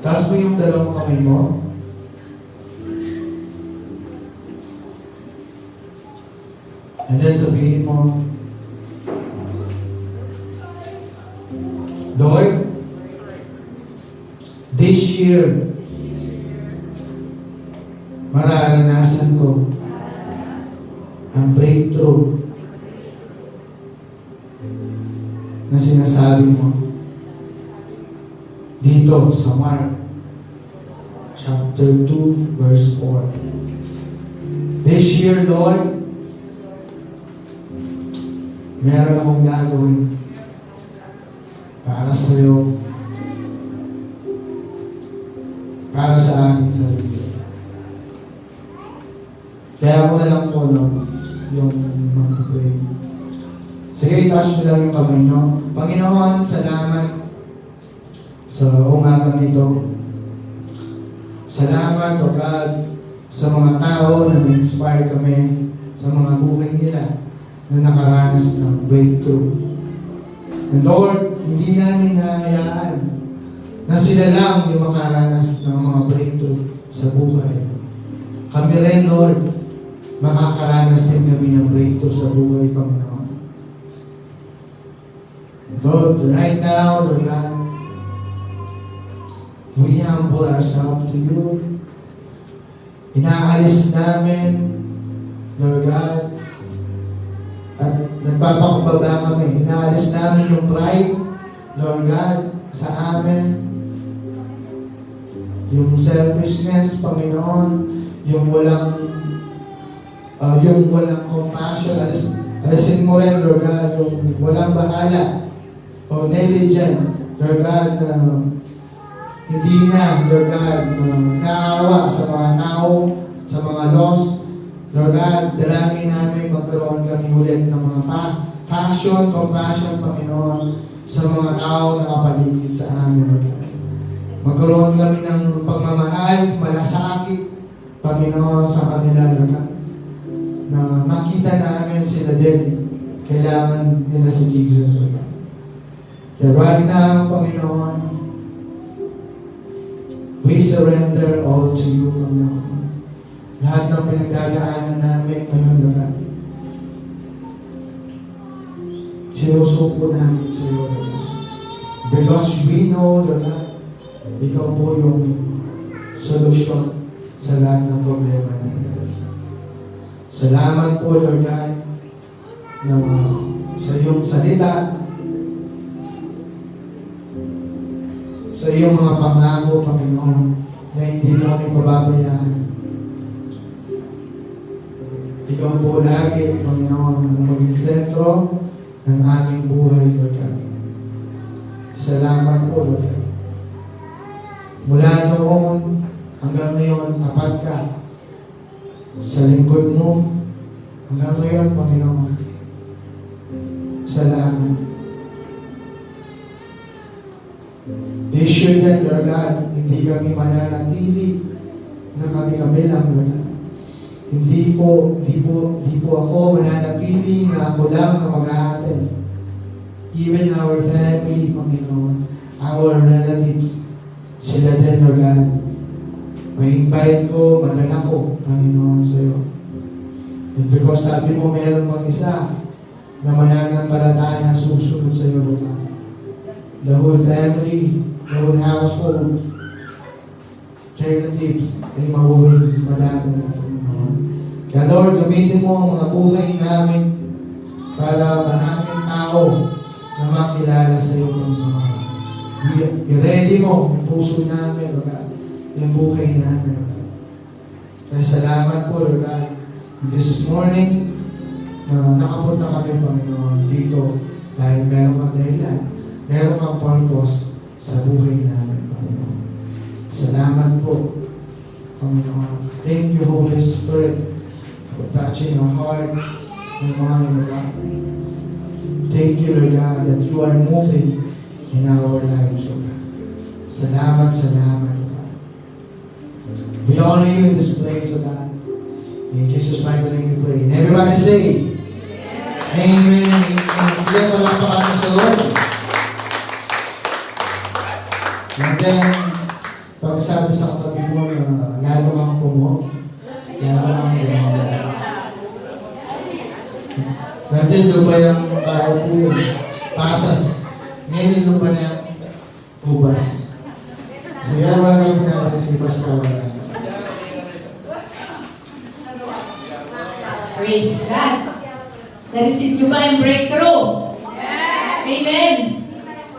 taas mo yung dalawang kamay mo. And then sabihin mo, Lord, this year, mararanasan ko ang breakthrough na sinasabi mo dito sa Mark chapter 2 verse 4. This year, Lord, meron akong gagawin para sa'yo, para sa aking sarili. Kaya ako na lang po, no, yung mag-pray. Sige, itaas nyo lang yung kamay nyo. Panginoon, salamat sa umagang ito. Salamat, O God, sa mga tao na na-inspire kami sa mga buhay nila na nakaranas ng breakthrough. And Lord, hindi namin hahayaan na sila lang yung makaranas ng mga breakthrough sa buhay. Kami rin, Lord, makakaranas din kami ng breakthrough sa buhay, Panginoon. Lord, right now, Lord God, we humble ourselves to you. Inaalis namin, Lord God, at nagpapakumbaba kami. Inaalis namin yung pride, Lord God, sa amin. Yung selfishness, Panginoon, yung walang compassion, alisin mo rin, Lord God, yung walang bahala o negligent, Lord God, hindi na, Lord God, naawa sa mga tao, sa mga lost. Lord God, dalangin namin magkaroon kami ulit ng mga passion, compassion, Panginoon, sa mga tao na kapaligid sa amin, Lord God. Magkaroon kami ng pagmamahal, malasakit, Panginoon, sa kanila, Lord God. Na makita namin sila din, kailangan nila si Jesus, Lord God. Kaya right now, Panginoon, we surrender all to you, Panginoon. Lahat ng pinagdadaanan namin ngayon, Lord God, sinusuko namin sa iyo, Lord God. Because we know, Lord God, ikaw po yung solusyon sa lahat ng problema natin. Salamat po, Lord God, na sa iyong salita, sa iyong mga pangako, Panginoon, na hindi mo kami pababayaan. Ikaw po lagi, Panginoon, ang maging sentro ng aming buhay, Lord God. Salamat po, Lord God. Mula noon hanggang ngayon, tapat ka sa lingkod mo. Hanggang ngayon, Panginoon, salamat. Issue yan, Lord God, hindi kami mananatili na kami lang, Lord God. Hindi po ako mananatili na ako lang na mag-aaten. Even our family, Panginoon, our relatives, sila din, Lord God. May invite ko, madala ko, Panginoon, sa iyo. And because sabi mo, meron pang isa na mananampalataya susunod sa iyo, Lord God. The whole family, the whole household, relatives, ay mahuwing madala na, Panginoon. Kaya Lord, gamitin mo ang mga buhay namin para maraming tao na makilala sa iyo, Panginoon. I-ready mo yung puso namin, Lord God, yung buhay namin, Lord God. Kaya salamat po, Lord God, this morning na nakapunta kami, Panginoon, dito dahil meron kang dahilan, meron kang purpose sa buhay namin, Panginoon. Salamat po, Panginoon. Thank you, Holy Spirit, for touching our heart and mind, Lord God. Thank you, Lord God, that you are moving in our lives, Lord God. Salamat, Lord God. We honor you in this place, Lord God. In Jesus' mighty name we pray. And everybody say, Amen. Amen. Sige, palakpakan sa Lord. And then, pag-sabi sa katabi mo na lalo kang pumo, lalo kang pumo. Natin doon ba yung bahay po yun? Pasas. Ngayon yung ba niya? Ubas. Sige, wala kami natin si Pastor. Praise God. Na-receive nyo ba yung breakthrough? Amen.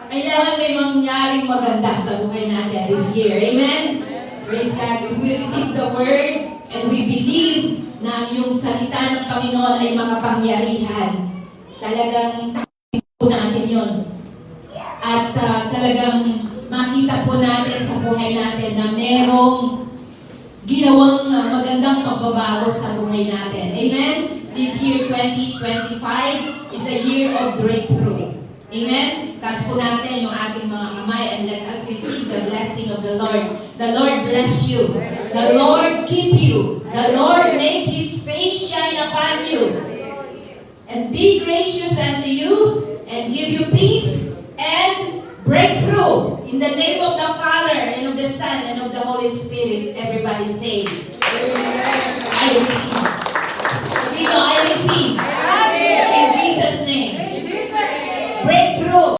Kailangan may mangyaring maganda sa buhay natin this year. Amen? Praise God. If we receive the word and we believe na yung salita ng Panginoon ay makapangyarihan, talagang po natin yun. At talagang makita po natin sa buhay natin na merong ginawang magandang pagbabago sa buhay natin. Amen? This year 2025 is a year of breakthrough. Amen? Taas po natin yung ating mga kamay and let us receive the blessing of the Lord. The Lord bless you. The Lord keep you. The Lord make His face shine upon you. And be gracious unto you and give you peace and breakthrough. In the name of the Father and of the Son and of the Holy Spirit, everybody say, I receive. Sabi nyo, I receive. In Jesus' name. Breakthrough.